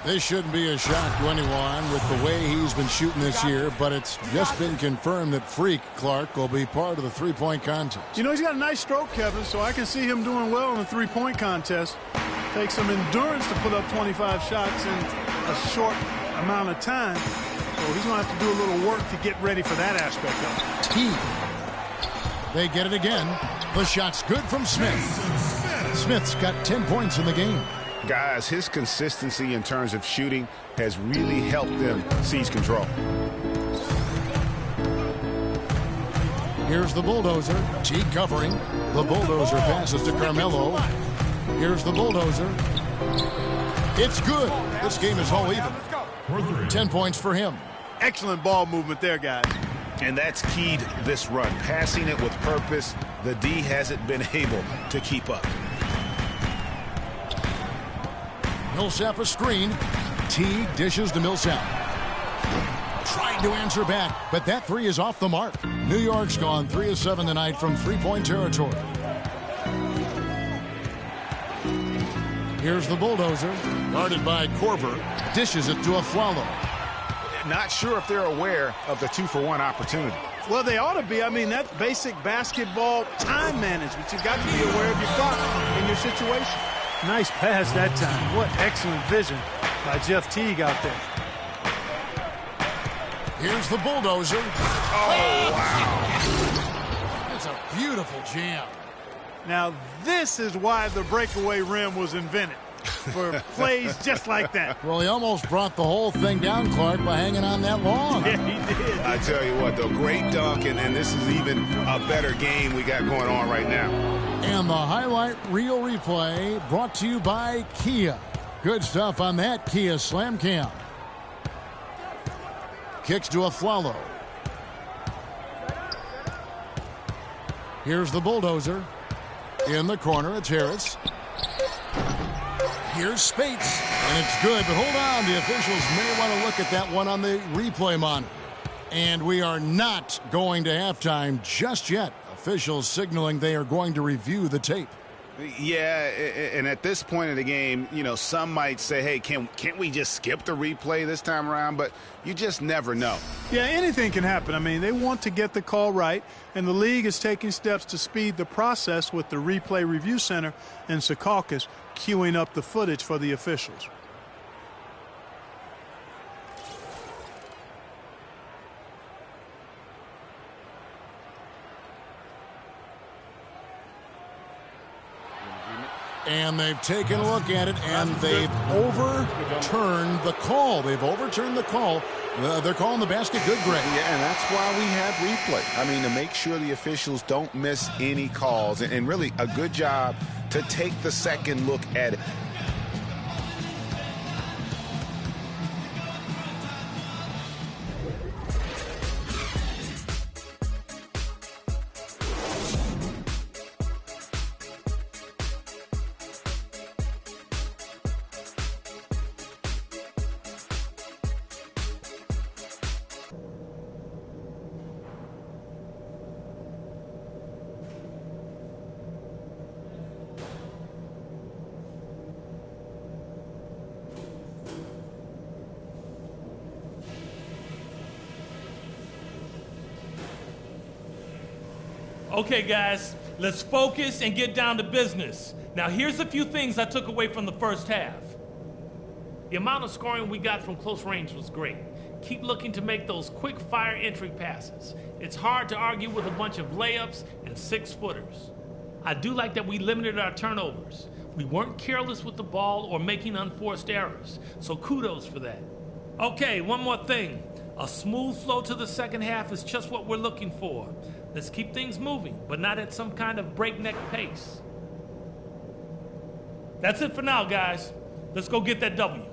This shouldn't be a shock to anyone with the way he's been shooting this year, but it's just been confirmed that Freak Clark will be part of the three-point contest. You know, he's got a nice stroke, Kevin, so I can see him doing well in the three-point contest. Takes some endurance to put up 25 shots in a short amount of time, so he's going to have to do a little work to get ready for that aspect of it. They get it again. The shot's good from Smith. Smith's got 10 points in the game. Guys, his consistency in terms of shooting has really helped them seize control. Here's the bulldozer. Teague covering. The bulldozer passes to Carmelo. Here's the bulldozer. It's good. This game is all even. 10 points for him. Excellent ball movement there, guys. And that's keyed this run. Passing it with purpose. The D hasn't been able to keep up. Millsap a screen. T dishes to Millsap. Trying to answer back, but that three is off the mark. New York's gone 3 of 7 tonight from three-point territory. Here's the bulldozer, guarded by Korver. Dishes it to Afflalo. Not sure if they're aware of the 2-for-1 opportunity. Well, they ought to be. I mean, that's basic basketball time management. You've got to be aware of your clock in your situation. Nice pass that time. What excellent vision by Jeff Teague out there. Here's the bulldozer. Oh, wow. That's a beautiful jam. Now, this is why the breakaway rim was invented, for plays just like that. Well, he almost brought the whole thing down, Clark, by hanging on that long. Yeah, he did. I tell you what, though, great dunk, and this is even a better game we got going on right now. And the highlight reel replay brought to you by Kia. Good stuff on that Kia Slam Cam. Kicks to Afflalo. Here's the bulldozer. In the corner, it's Harris. Here's Spates, and it's good, but hold on. The officials may want to look at that one on the replay monitor. And we are not going to halftime just yet. Officials signaling they are going to review the tape. Yeah, and at this point in the game, you know, some might say, hey, can't we just skip the replay this time around? But you just never know. Yeah, anything can happen. I mean, they want to get the call right, and the league is taking steps to speed the process with the Replay Review Center in Secaucus queuing up the footage for the officials. And they've taken a look at it, and they've overturned the call. They've overturned the call. They're calling the basket good, Greg. Yeah, and that's why we have replay. I mean, to make sure the officials don't miss any calls. And really a good job to take the second look at it. Okay, guys, let's focus and get down to business. Now, here's a few things I took away from the first half. The amount of scoring we got from close range was great. Keep looking to make those quick-fire entry passes. It's hard to argue with a bunch of layups and six-footers. I do like that we limited our turnovers. We weren't careless with the ball or making unforced errors, so kudos for that. Okay, one more thing. A smooth flow to the second half is just what we're looking for. Let's keep things moving, but not at some kind of breakneck pace. That's it for now, guys. Let's go get that W.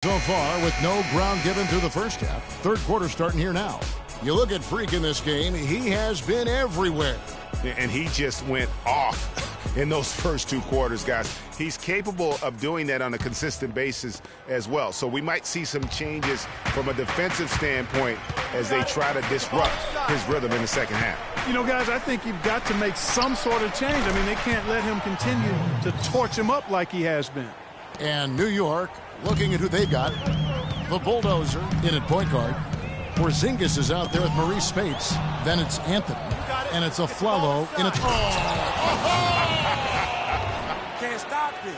So far, with no ground given through the first half. Third quarter starting here now. You look at Freak in this game, he has been everywhere. And he just went off in those first two quarters, guys. He's capable of doing that on a consistent basis as well. So we might see some changes from a defensive standpoint as they try to disrupt his rhythm in the second half. You know, guys, I think you've got to make some sort of change. I mean, they can't let him continue to torch him up like he has been. And New York, looking at who they've got, the bulldozer in at point guard. Porzingis is out there with Maurice Spates. Then it's Anthony. And it's Afflalo in its... Can't stop this.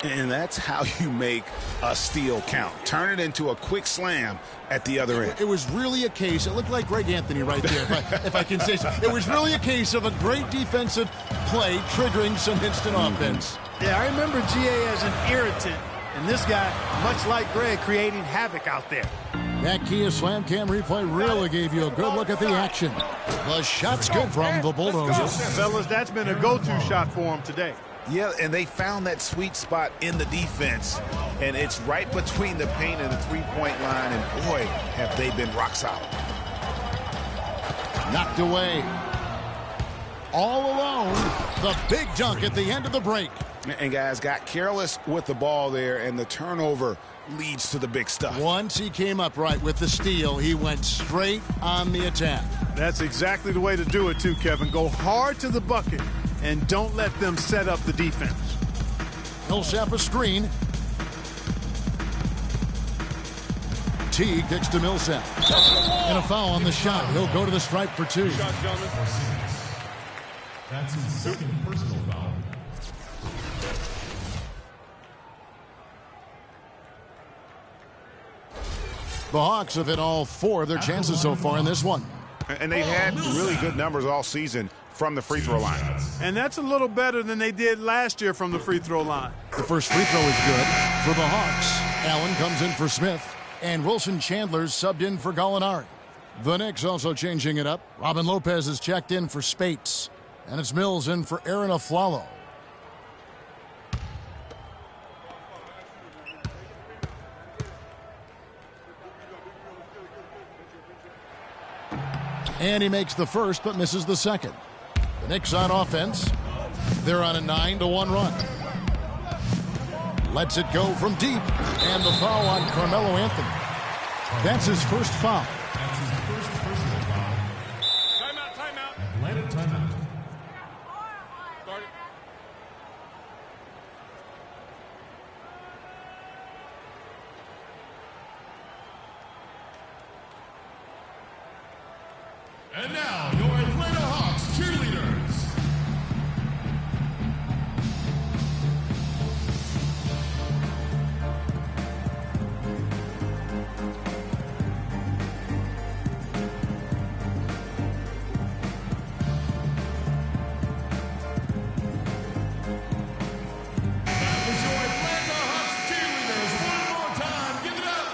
And that's how you make a steal count. Turn it into a quick slam at the other end. It was really a case, it looked like Greg Anthony right there, if I can say so. It was really a case of a great defensive play triggering some instant offense. Yeah, I remember GA as an irritant. And this guy, much like Greg, creating havoc out there. That Kia Slam Cam replay really gave you a good look at the action. The shot's good from the Bulldozers. Fellas, that's been a go-to shot for him today. Yeah, and they found that sweet spot in the defense. And it's right between the paint and the three-point line. And, boy, have they been rock solid. Knocked away. All alone. The big dunk at the end of the break. And, guys, got careless with the ball there, and the turnover leads to the big stuff. Once he came up right with the steal, he went straight on the attack. That's exactly the way to do it, too, Kevin. Go hard to the bucket and don't let them set up the defense. Millsap a screen. Teague kicks to Millsap. And a foul on the shot. He'll go to the stripe for two. That's his second personal foul. The Hawks have hit all four of their chances so far in this one. And they've had really good numbers all season from the free throw line. And that's a little better than they did last year from the free throw line. The first free throw is good for the Hawks. Allen comes in for Smith, and Wilson Chandler's subbed in for Gallinari. The Knicks also changing it up. Robin Lopez is checked in for Spates. And it's Mills in for Aaron Aflalo. And he makes the first but misses the second. The Knicks on offense. They're on a 9-1 run. Lets it go from deep. And the foul on Carmelo Anthony. That's his first foul. That's his first personal foul. Timeout. Atlanta timeout. Start it. And now, your Atlanta Hawks cheerleaders. That was your Atlanta Hawks cheerleaders. One more time, give it up.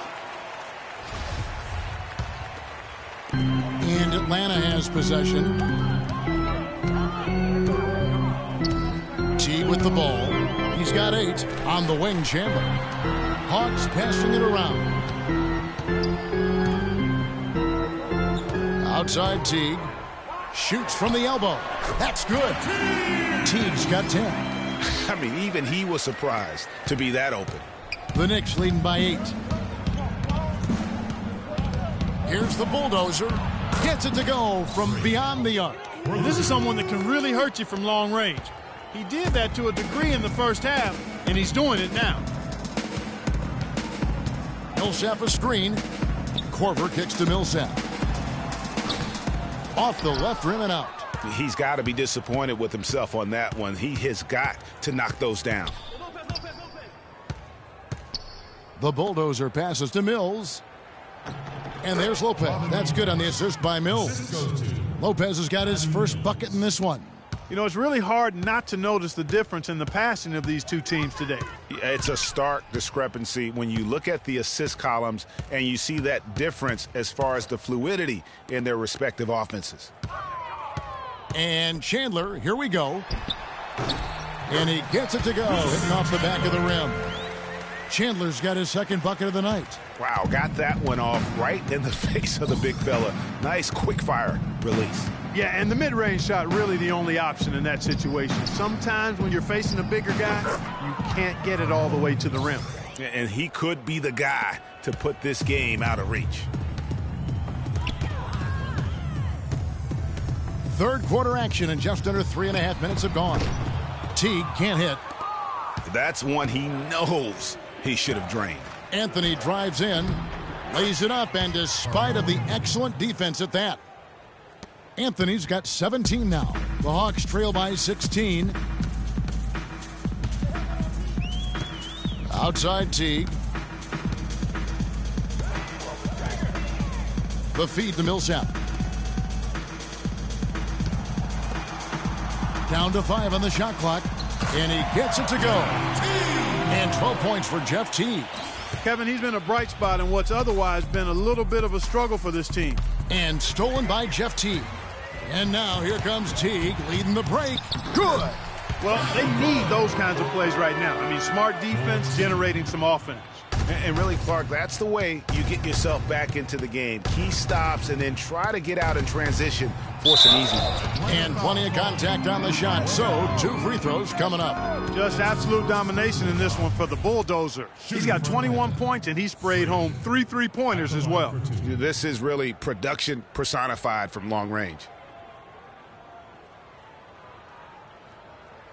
And Atlanta has possession. Teague with the ball. He's got 8 on the wing. Chandler. Hawks passing it around. Outside Teague. Shoots from the elbow. That's good. Teague's got 10. I mean, even he was surprised to be that open. The Knicks leading by 8. Here's the bulldozer. Gets it to go from beyond the arc. This is someone that can really hurt you from long range. He did that to a degree in the first half, and he's doing it now. Millsap a screen. Korver kicks to Millsap. Off the left rim and out. He's got to be disappointed with himself on that one. He has got to knock those down. The bulldozer passes to Mills. And there's Lopez. That's good on the assist by Mills. Lopez has got his first bucket in this one. You know, it's really hard not to notice the difference in the passing of these two teams today. It's a stark discrepancy when you look at the assist columns and you see that difference as far as the fluidity in their respective offenses. And Chandler, here we go. And he gets it to go, hitting off the back of the rim. Chandler's got his second bucket of the night. Wow, got that one off right in the face of the big fella. Nice quick fire release. Yeah, and the mid-range shot really the only option in that situation. Sometimes when you're facing a bigger guy, you can't get it all the way to the rim. And he could be the guy to put this game out of reach. Third quarter action and just under 3.5 minutes have gone. Teague can't hit. That's one he knows he should have drained. Anthony drives in, lays it up, and despite of the excellent defense at that, Anthony's got 17 now. The Hawks trail by 16. Outside Teague. The feed to Millsap. Down to 5 on the shot clock. And he gets it to go. And 12 points for Jeff Teague. Kevin, he's been a bright spot in what's otherwise been a little bit of a struggle for this team. And stolen by Jeff Teague. And now here comes Teague leading the break. Good. Well, they need those kinds of plays right now. I mean, smart defense generating some offense. And really, Clark, that's the way you get yourself back into the game. Key stops and then try to get out in transition for some easy ones. And plenty of contact on the shot. So 2 free throws coming up. Just absolute domination in this one for the bulldozer. He's got 21 points and he sprayed home 3 3-pointers as well. This is really production personified from long range.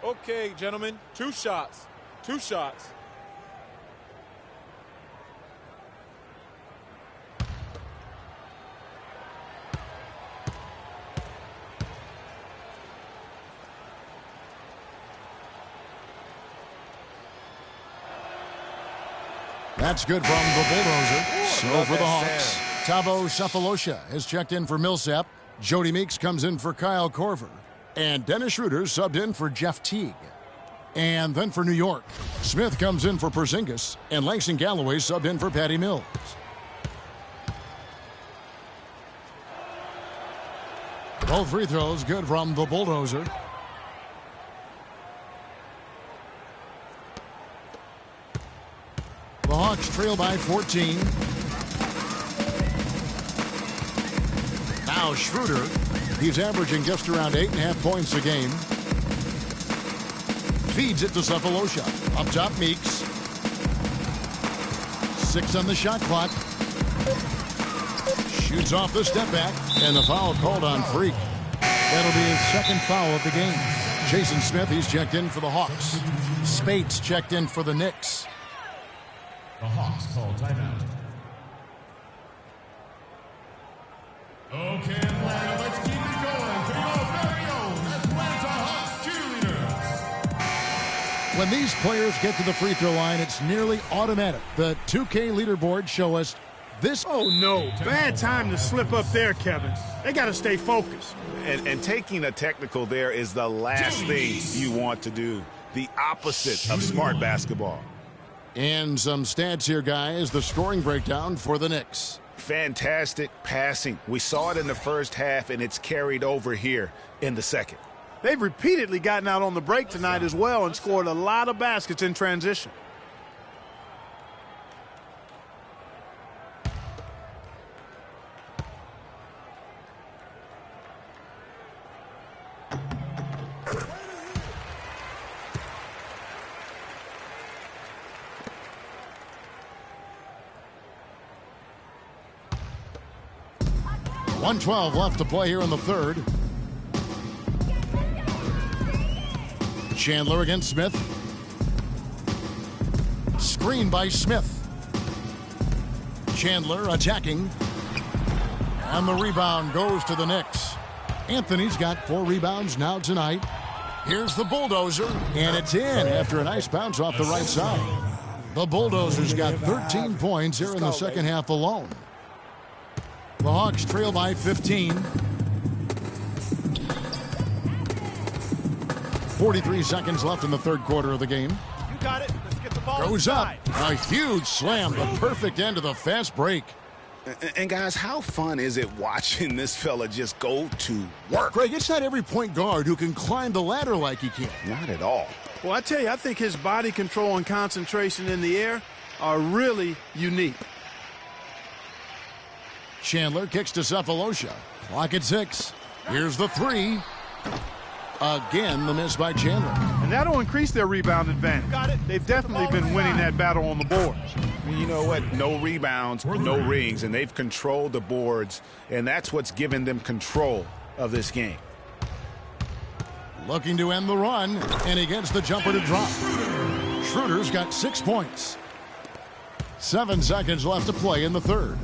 Okay, gentlemen, 2 shots. 2 shots. That's good from the bulldozer. So for the Hawks, Thabo Sefolosha has checked in for Millsap. Jody Meeks comes in for Kyle Korver. And Dennis Schroeder subbed in for Jeff Teague. And then for New York, Smith comes in for Porzingis. And Langston Galloway subbed in for Patty Mills. Both free throws good from the Bulldozer. The Hawks trail by 14. Now Schroeder. He's averaging just around 8.5 points a game. Feeds it to Cephalosha. Up top, Meeks. 6 on the shot clock. Shoots off the step back, and the foul called on Freak. That'll be his second foul of the game. Jason Smith, he's checked in for the Hawks. Spates checked in for the Knicks. The Hawks call timeout. Okay, Atlanta, let's keep it going for your very own Atlanta Hawks cheerleaders. When these players get to the free throw line, it's nearly automatic. The 2K leaderboard show us this. Oh, no. Bad time to slip up there, Kevin. They got to stay focused. And taking a technical there is the last thing you want to do. The opposite of smart basketball. And some stats here, guys. The scoring breakdown for the Knicks. Fantastic passing. We saw it in the first half, and it's carried over here in the second. They've repeatedly gotten out on the break tonight as well and scored a lot of baskets in transition. .112 left to play here in the third. Chandler against Smith. Screen by Smith. Chandler attacking. And the rebound goes to the Knicks. Anthony's got 4 rebounds now tonight. Here's the Bulldozer, and it's in after a nice bounce off the right side. The Bulldozers got 13 points here in the second half alone. The Hawks trail by 15. 43 seconds left in the third quarter of the game. You got it. Let's get the ball Goes inside. up. A huge slam. The perfect end of the fast break. And guys, how fun is it watching this fella just go to work? Greg, it's not every point guard who can climb the ladder like he can. Not at all. Well, I tell you, I think his body control and concentration in the air are really unique. Chandler kicks to Cephalosha. Clock at 6. Here's the 3. Again, the miss by Chandler. And that'll increase their rebound advantage. They've definitely been winning that battle on the boards. You know what? No rebounds, no rings, and they've controlled the boards, and that's what's given them control of this game. Looking to end the run, and he gets the jumper to drop. Schroeder's got 6 points. 7 seconds left to play in the third.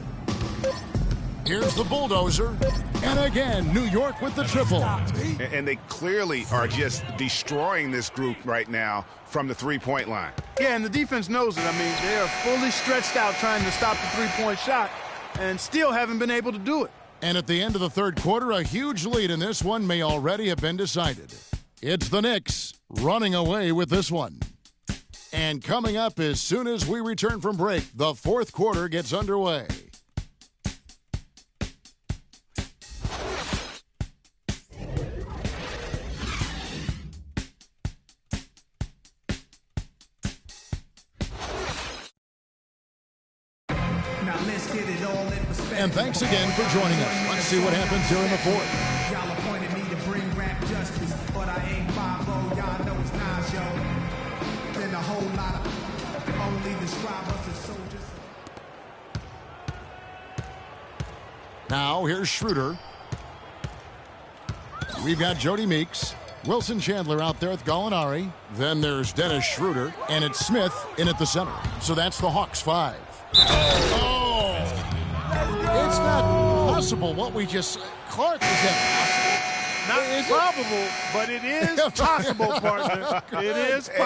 Here's the Bulldozer. And again, New York with the triple. And they clearly are just destroying this group right now from the three-point line. Yeah, and the defense knows it. I mean, they are fully stretched out trying to stop the three-point shot and still haven't been able to do it. And at the end of the third quarter, a huge lead in this one may already have been decided. It's the Knicks running away with this one. And coming up as soon as we return from break, the fourth quarter gets underway. And thanks again for joining us. Let's see what happens here in the fourth. Y'all appointed me to bring rap justice, but I ain't 5-0, y'all know it's Nas, yo. Then a whole lot of only describe us as soldiers. Now here's Schroeder. We've got Jody Meeks, Wilson Chandler out there with Gallinari. Then there's Dennis Schroeder, and it's Smith in at the center. So that's the Hawks 5. Oh! It's not possible what we just... Clark, is that possible? Not probable, but it is possible, partner. It is possible.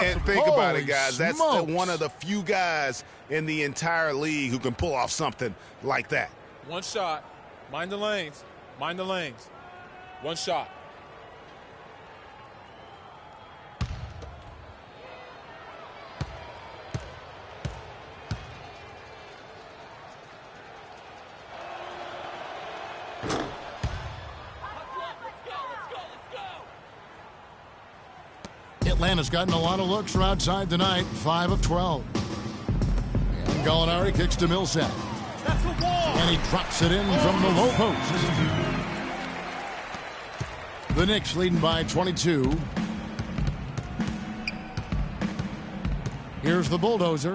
And think about it, Holy guys. That's smokes. one of the few guys in the entire league who can pull off something like that. One shot. Mind the lanes. Mind the lanes. One shot. Atlanta's gotten a lot of looks from outside tonight, 5 of 12. And Gallinari kicks to Millsap. And he drops it in from the low post. The Knicks leading by 22. Here's the Bulldozer.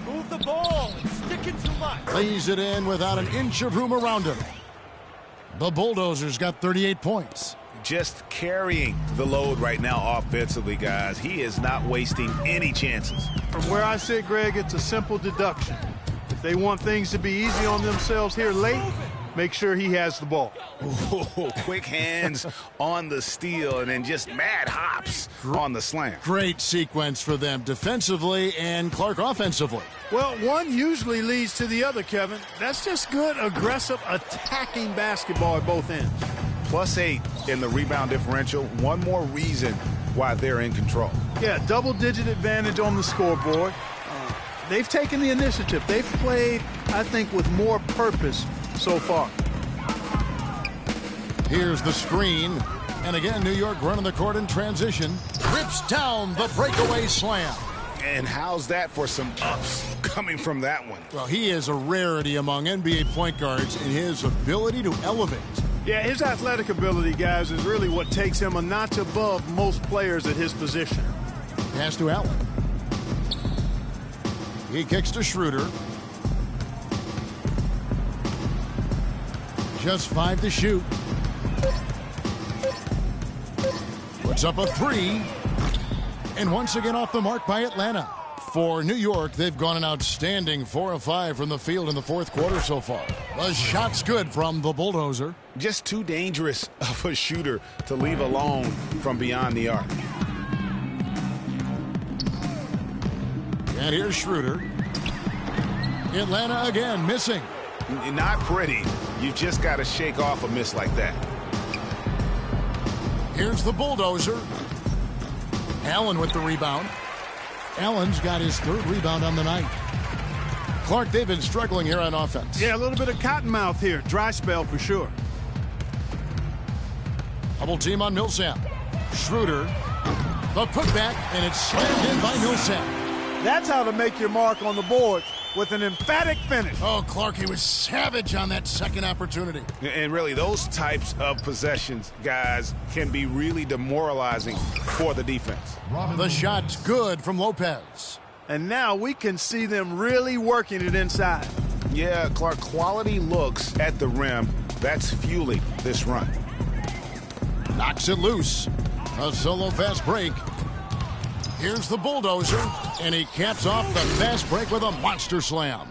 Move the ball. It's sticking too much. Lays it in without an inch of room around him. The Bulldozer's got 38 points. Just carrying the load right now offensively, guys. He is not wasting any chances. From where I sit, Greg, it's a simple deduction. If they want things to be easy on themselves here late, make sure he has the ball. Ooh, quick hands on the steal and then just mad hops on the slam. Great sequence for them defensively and Clark offensively. Well, one usually leads to the other, Kevin. That's just good, aggressive, attacking basketball at both ends. +8 in the rebound differential. One more reason why they're in control. Yeah, double-digit advantage on the scoreboard. They've taken the initiative. They've played, I think, with more purpose so far. Here's the screen. And again, New York running the court in transition. Rips down the breakaway slam. And how's that for some ups coming from that one? Well, he is a rarity among NBA point guards in his ability to elevate. Yeah, his athletic ability, guys, is really what takes him a notch above most players at his position. Pass to Allen. He kicks to Schroeder. Just 5 to shoot. Puts up a 3. And once again off the mark by Atlanta. For New York, they've gone an outstanding 4 of 5 from the field in the fourth quarter so far. The shot's good from the Bulldozer. Just too dangerous of a shooter to leave alone from beyond the arc. And here's Schroeder. Atlanta again missing. Not pretty. You just got to shake off a miss like that. Here's the Bulldozer. Allen with the rebound. Allen's got his 3rd rebound on the night. Clark, they've been struggling here on offense. Yeah, a little bit of cottonmouth here. Dry spell for sure. Double team on Millsap. Schroeder. The putback, and it's slammed in by Millsap. That's how to make your mark on the board with an emphatic finish. Oh, Clark, he was savage on that second opportunity. And really, those types of possessions, guys, can be really demoralizing for the defense. The shot's good from Lopez. And now we can see them really working it inside. Yeah, Clark, quality looks at the rim. That's fueling this run. Knocks it loose. A solo fast break. Here's the Bulldozer, and he caps off the fast break with a monster slam.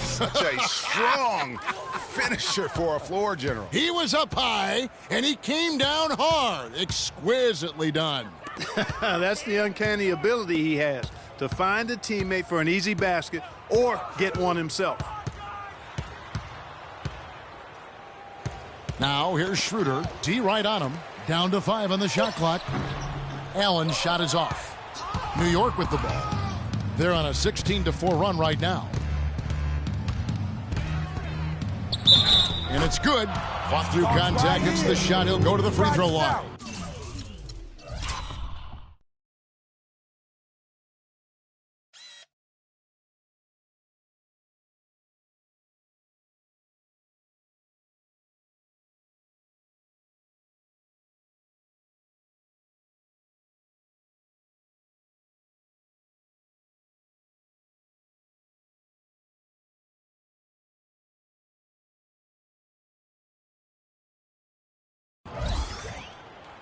Such a strong finisher for a floor general. He was up high, and he came down hard. Exquisitely done. That's the uncanny ability he has to find a teammate for an easy basket or get one himself. Now here's Schroeder. D right on him. Down to 5 on the shot clock. Allen's shot is off. New York with the ball. They're on a 16-4 run right now. And it's good. Fought through contact. It's the shot. He'll go to the free throw line.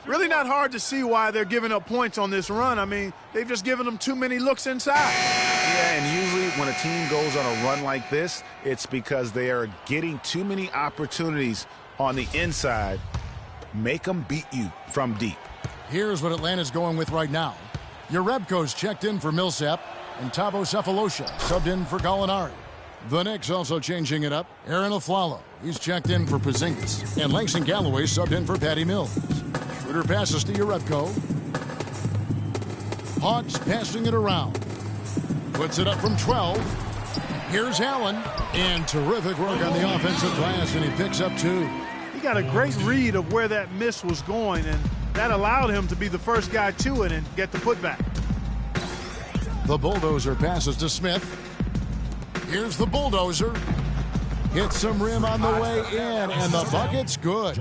Really not hard to see why they're giving up points on this run. I mean, they've just given them too many looks inside. Yeah, and usually when a team goes on a run like this, it's because they are getting too many opportunities on the inside. Make them beat you from deep. Here's what Atlanta's going with right now. Jerebko's checked in for Millsap, and Thabo Sefolosha subbed in for Gallinari. The Knicks also changing it up. Aaron Aflalo, he's checked in for Porzingis, and Langston Galloway subbed in for Patty Mills. Schroeder passes to Jerebko. Hawks passing it around. Puts it up from 12. Here's Allen, and terrific work on the offensive glass, and he picks up 2. He got a great read of where that miss was going, and that allowed him to be the first guy to it and get the putback. The bulldozer passes to Smith. Here's the bulldozer. Hits some rim on the way in, and the bucket's good.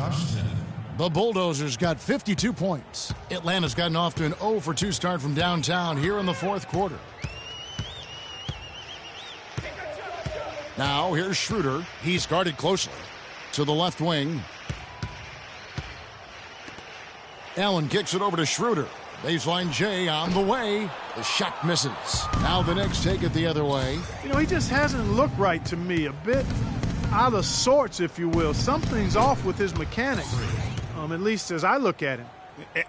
The bulldozer's got 52 points. Atlanta's gotten off to an 0-for-2 start from downtown here in the fourth quarter. Now here's Schroeder. He's guarded closely to the left wing. Allen kicks it over to Schroeder. Baseline J on the way. The shot misses. Now the Knicks take it the other way. You know, he just hasn't looked right to me. A bit out of sorts, if you will. Something's off with his mechanics, at least as I look at him.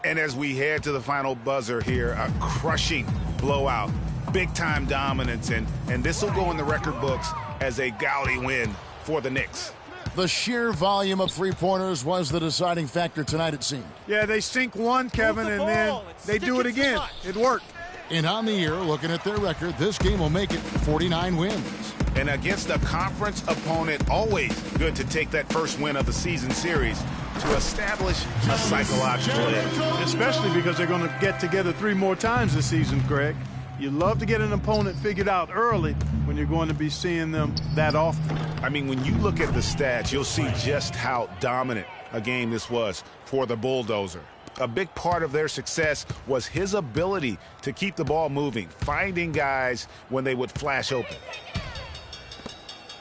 And as we head to the final buzzer here, a crushing blowout, big-time dominance, and this will go in the record books as a gaudy win for the Knicks. The sheer volume of three-pointers was the deciding factor tonight, it seemed. Yeah, they sink one, Kevin, and then they do it again. It worked. And on the year, looking at their record, this game will make it 49 wins. And against a conference opponent, always good to take that first win of the season series to establish a psychological edge. Especially because they're going to get together 3 more times this season, Greg. You love to get an opponent figured out early when you're going to be seeing them that often. I mean, when you look at the stats, you'll see just how dominant a game this was for the Bulldozer. A big part of their success was his ability to keep the ball moving, finding guys when they would flash open.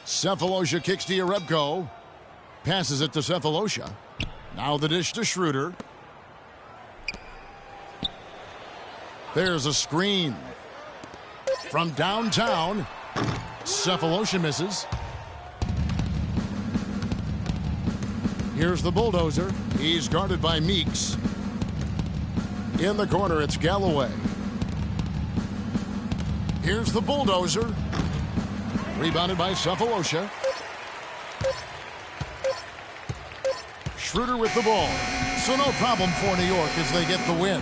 Sefolosha kicks to Jerebko. Passes it to Sefolosha. Now the dish to Schroeder. There's a screen. From downtown, Sefolosha misses. Here's the bulldozer. He's guarded by Meeks. In the corner, it's Galloway. Here's the bulldozer. Rebounded by Sefolosha. Schroeder with the ball. So no problem for New York as they get the win.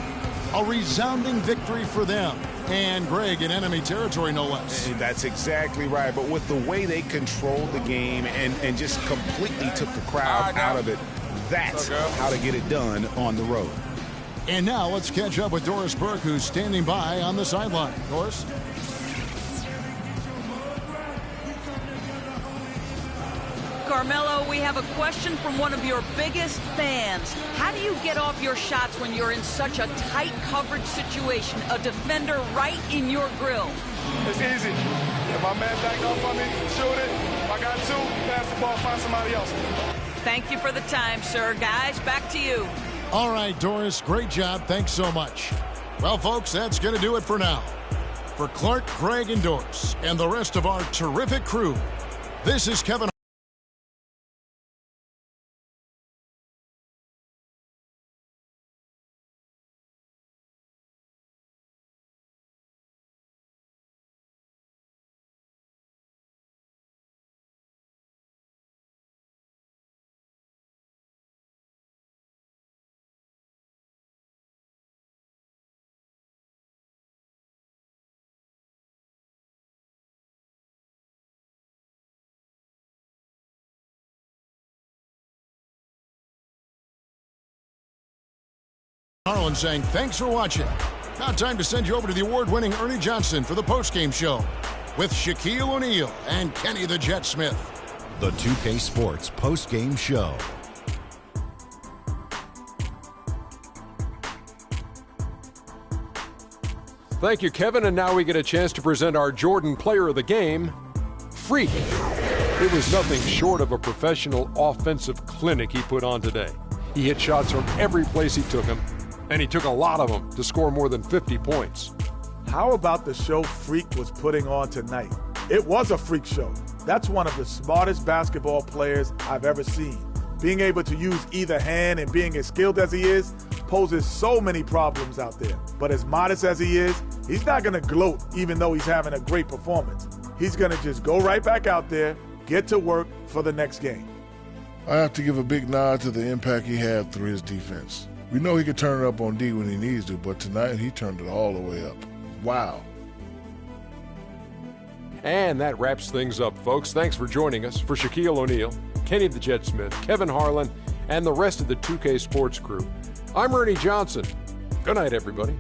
A resounding victory for them. And Greg in enemy territory, no less. That's exactly right. But with the way they controlled the game and just completely took the crowd out of it, that's how to get it done on the road. And now let's catch up with Doris Burke, who's standing by on the sideline. Doris? Carmelo, we have a question from one of your biggest fans. How do you get off your shots when you're in such a tight coverage situation? A defender right in your grill. It's easy. If my man back off on me, shoot it. If I got 2, pass the ball, find somebody else. Thank you for the time, sir. Guys, back to you. All right, Doris, great job. Thanks so much. Well, folks, that's going to do it for now. For Clark, Craig, and Doris, and the rest of our terrific crew, this is Kevin. Harlan saying, thanks for watching. Now time to send you over to the award-winning Ernie Johnson for the postgame show with Shaquille O'Neal and Kenny the Jet Smith. The 2K Sports postgame show. Thank you, Kevin. And now we get a chance to present our Jordan Player of the Game, Freak. It was nothing short of a professional offensive clinic he put on today. He hit shots from every place he took them, and he took a lot of them to score more than 50 points. How about the show Freak was putting on tonight? It was a freak show. That's one of the smartest basketball players I've ever seen. being able to use either hand and being as skilled as he is poses so many problems out there. But as modest as he is, he's not going to gloat even though he's having a great performance. He's going to just go right back out there, get to work for the next game. I have to give a big nod to the impact he had through his defense. We know he can turn it up on D when he needs to, but tonight he turned it all the way up. Wow. And that wraps things up, folks. Thanks for joining us. For Shaquille O'Neal, Kenny the Jet Smith, Kevin Harlan, and the rest of the 2K Sports crew, I'm Ernie Johnson. Good night, everybody.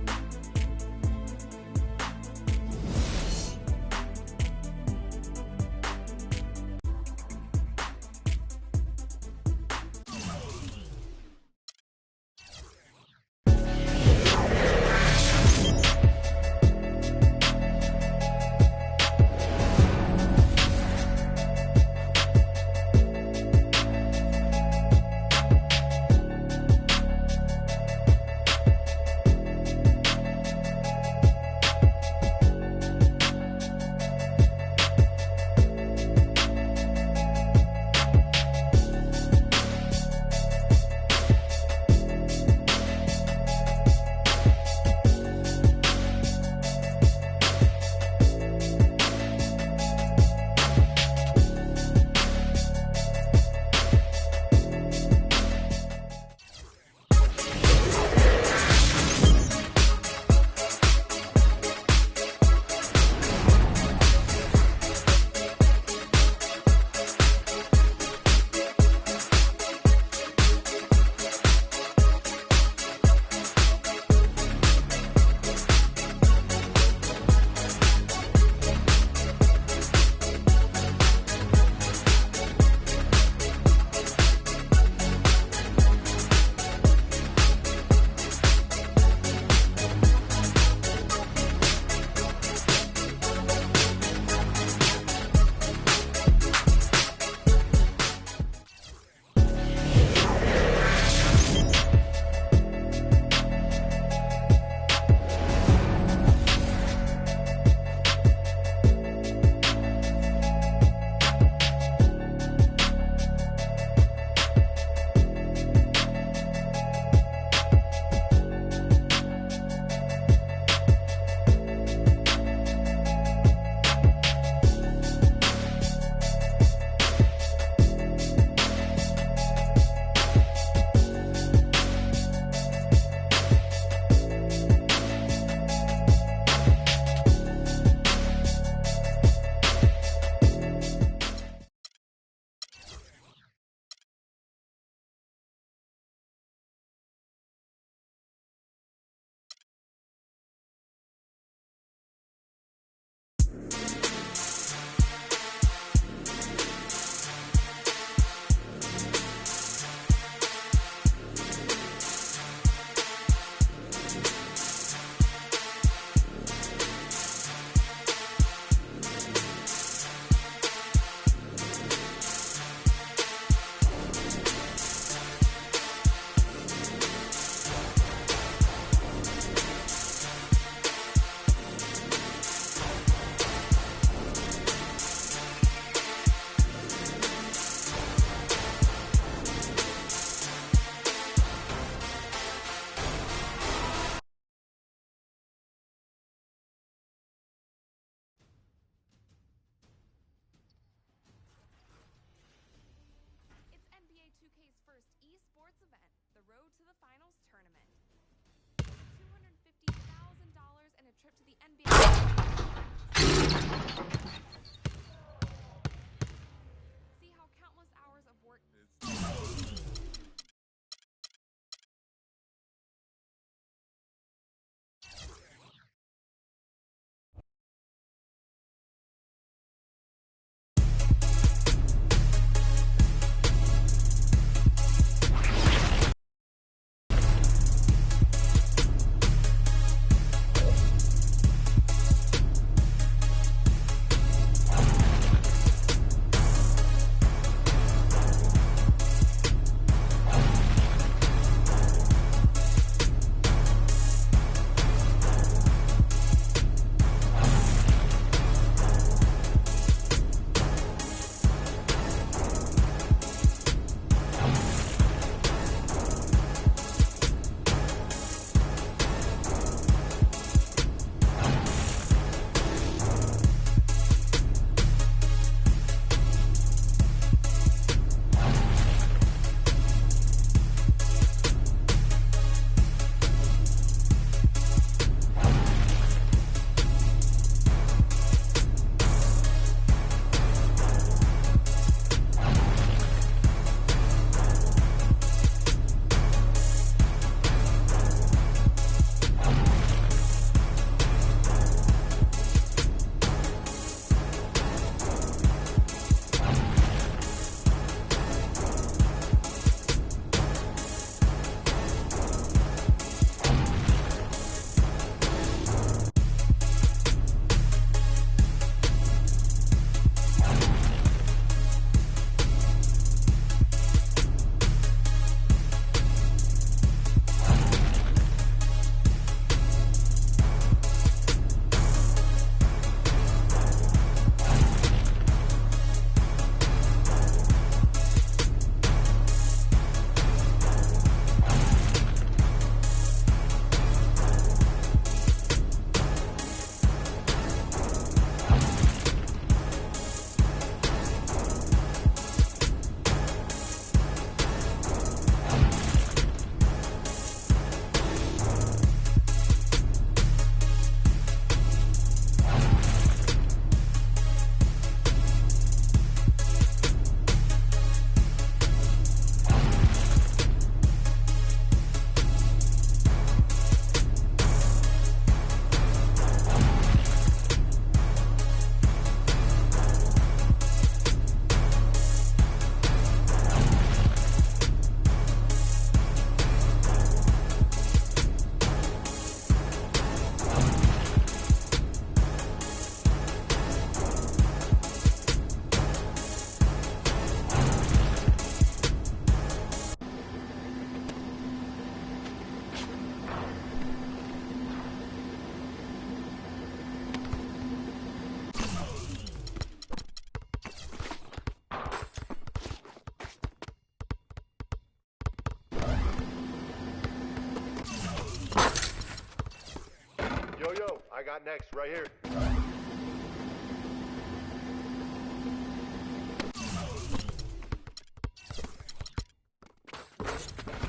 got next, right here.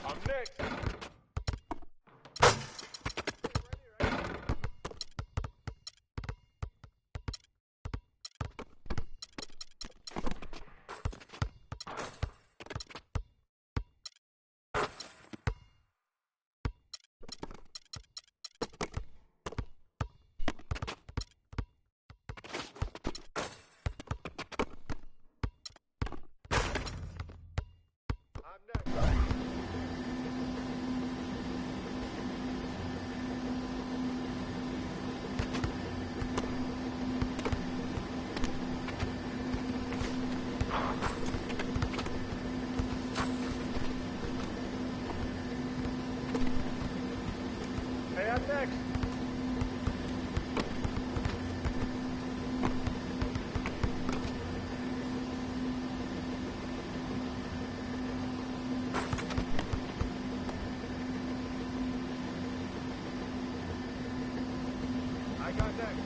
I'm next. Hey, I'm next. I got next.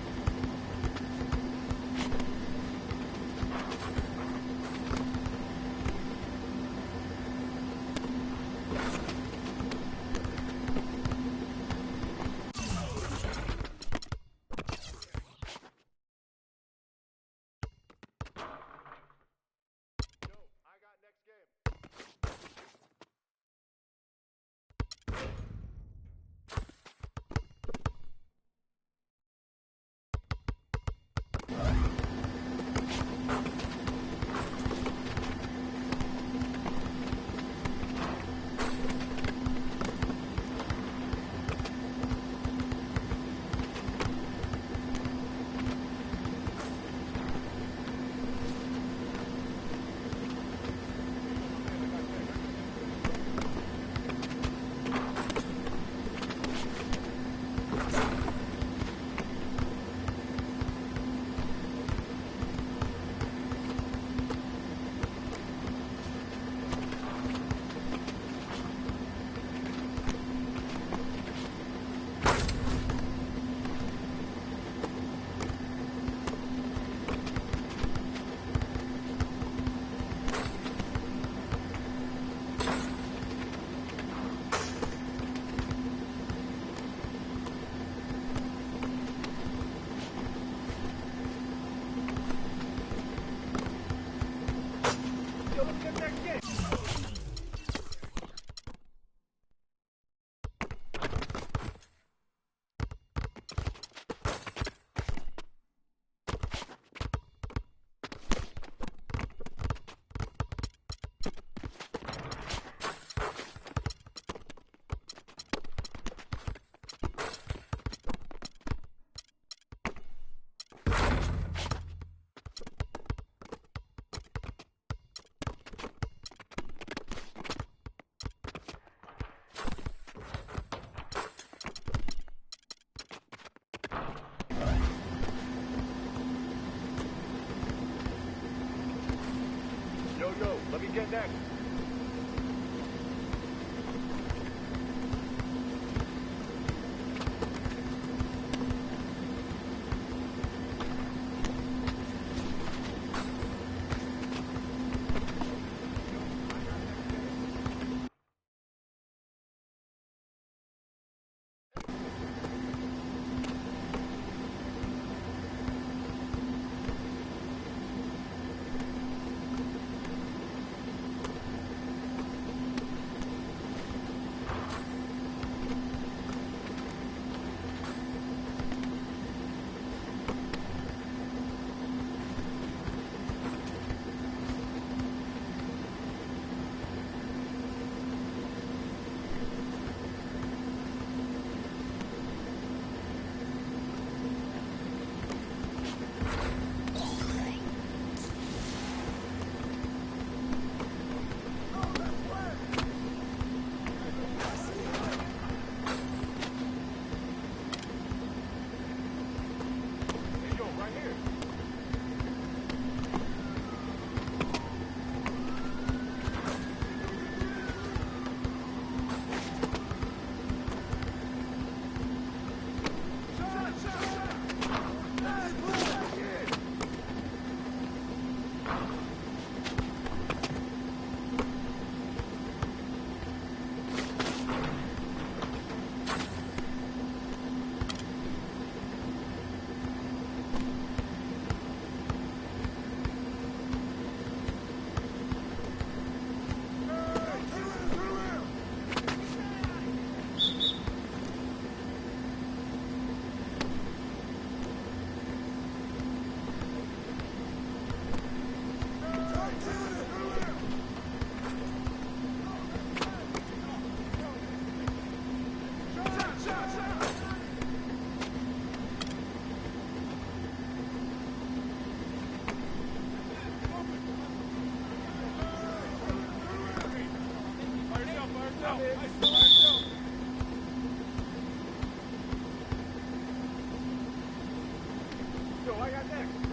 Yo, let me get next. I got next.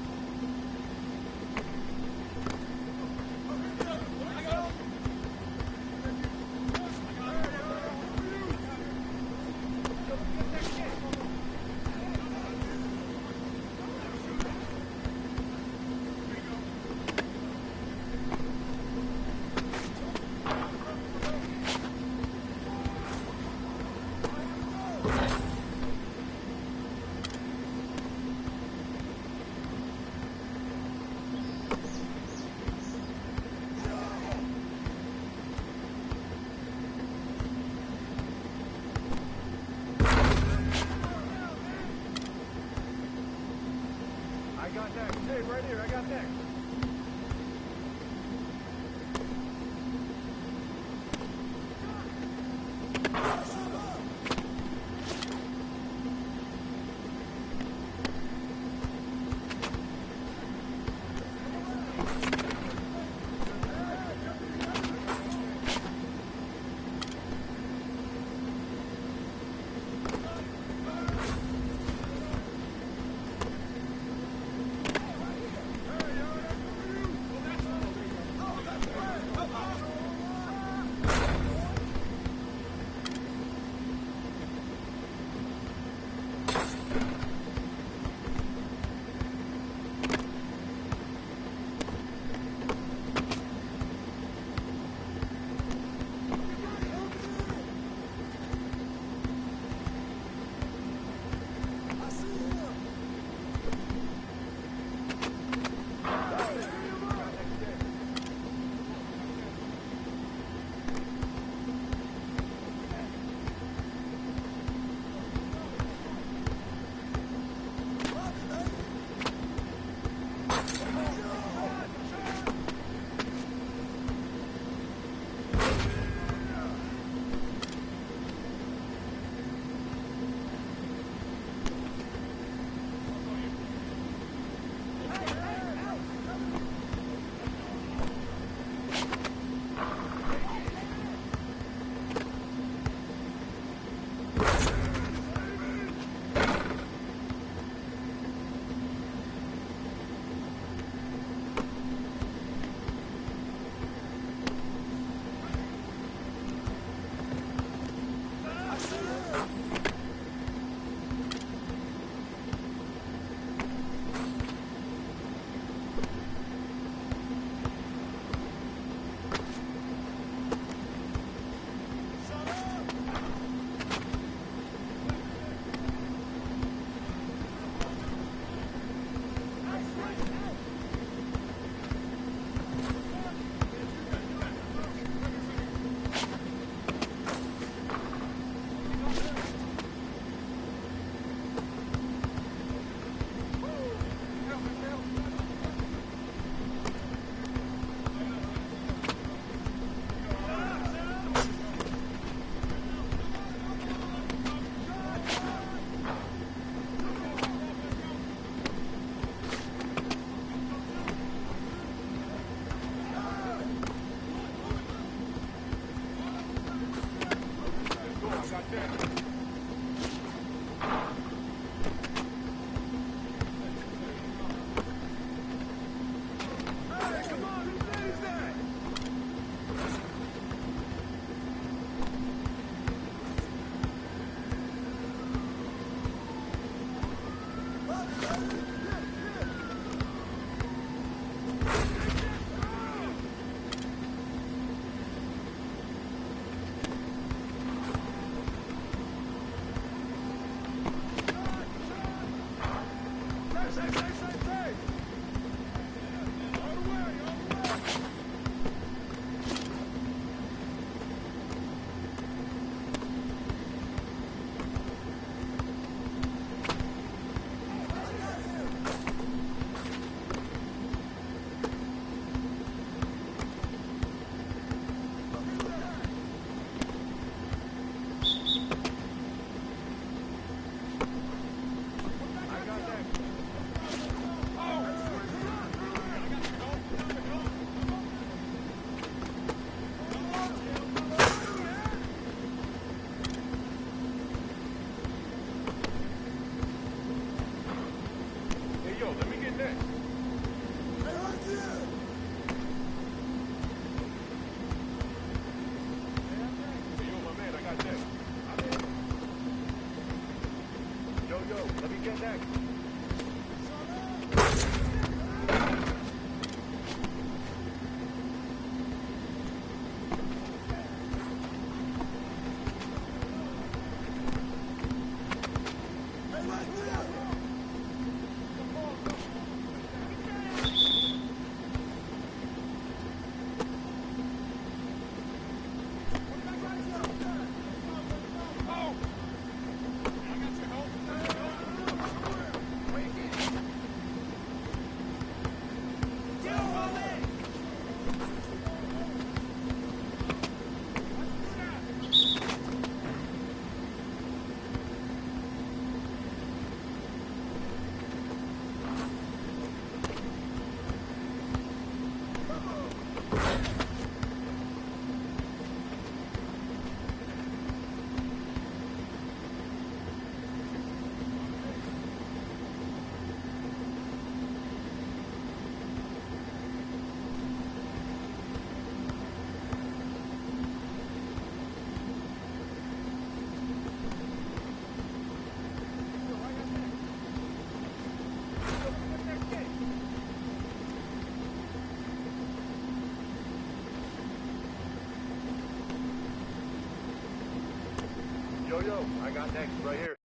Yo, I got next right here.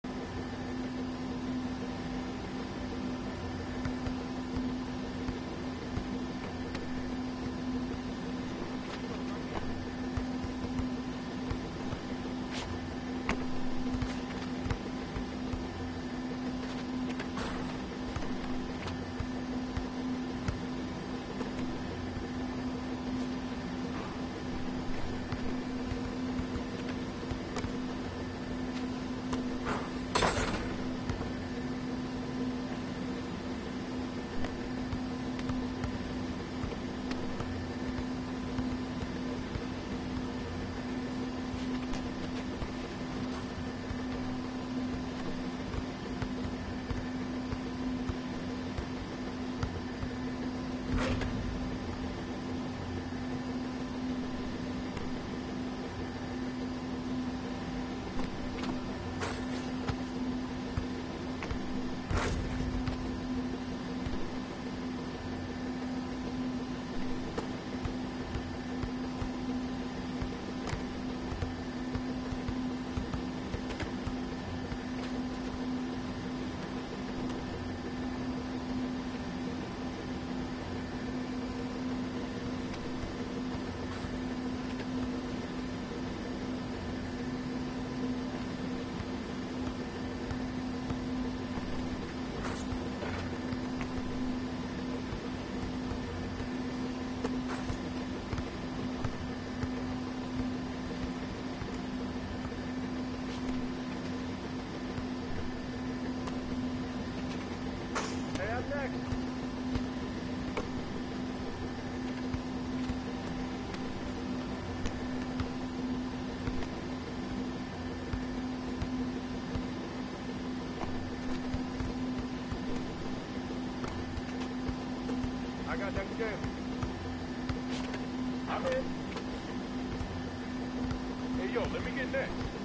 I got next game. I'm in. Hey, yo, let me get next.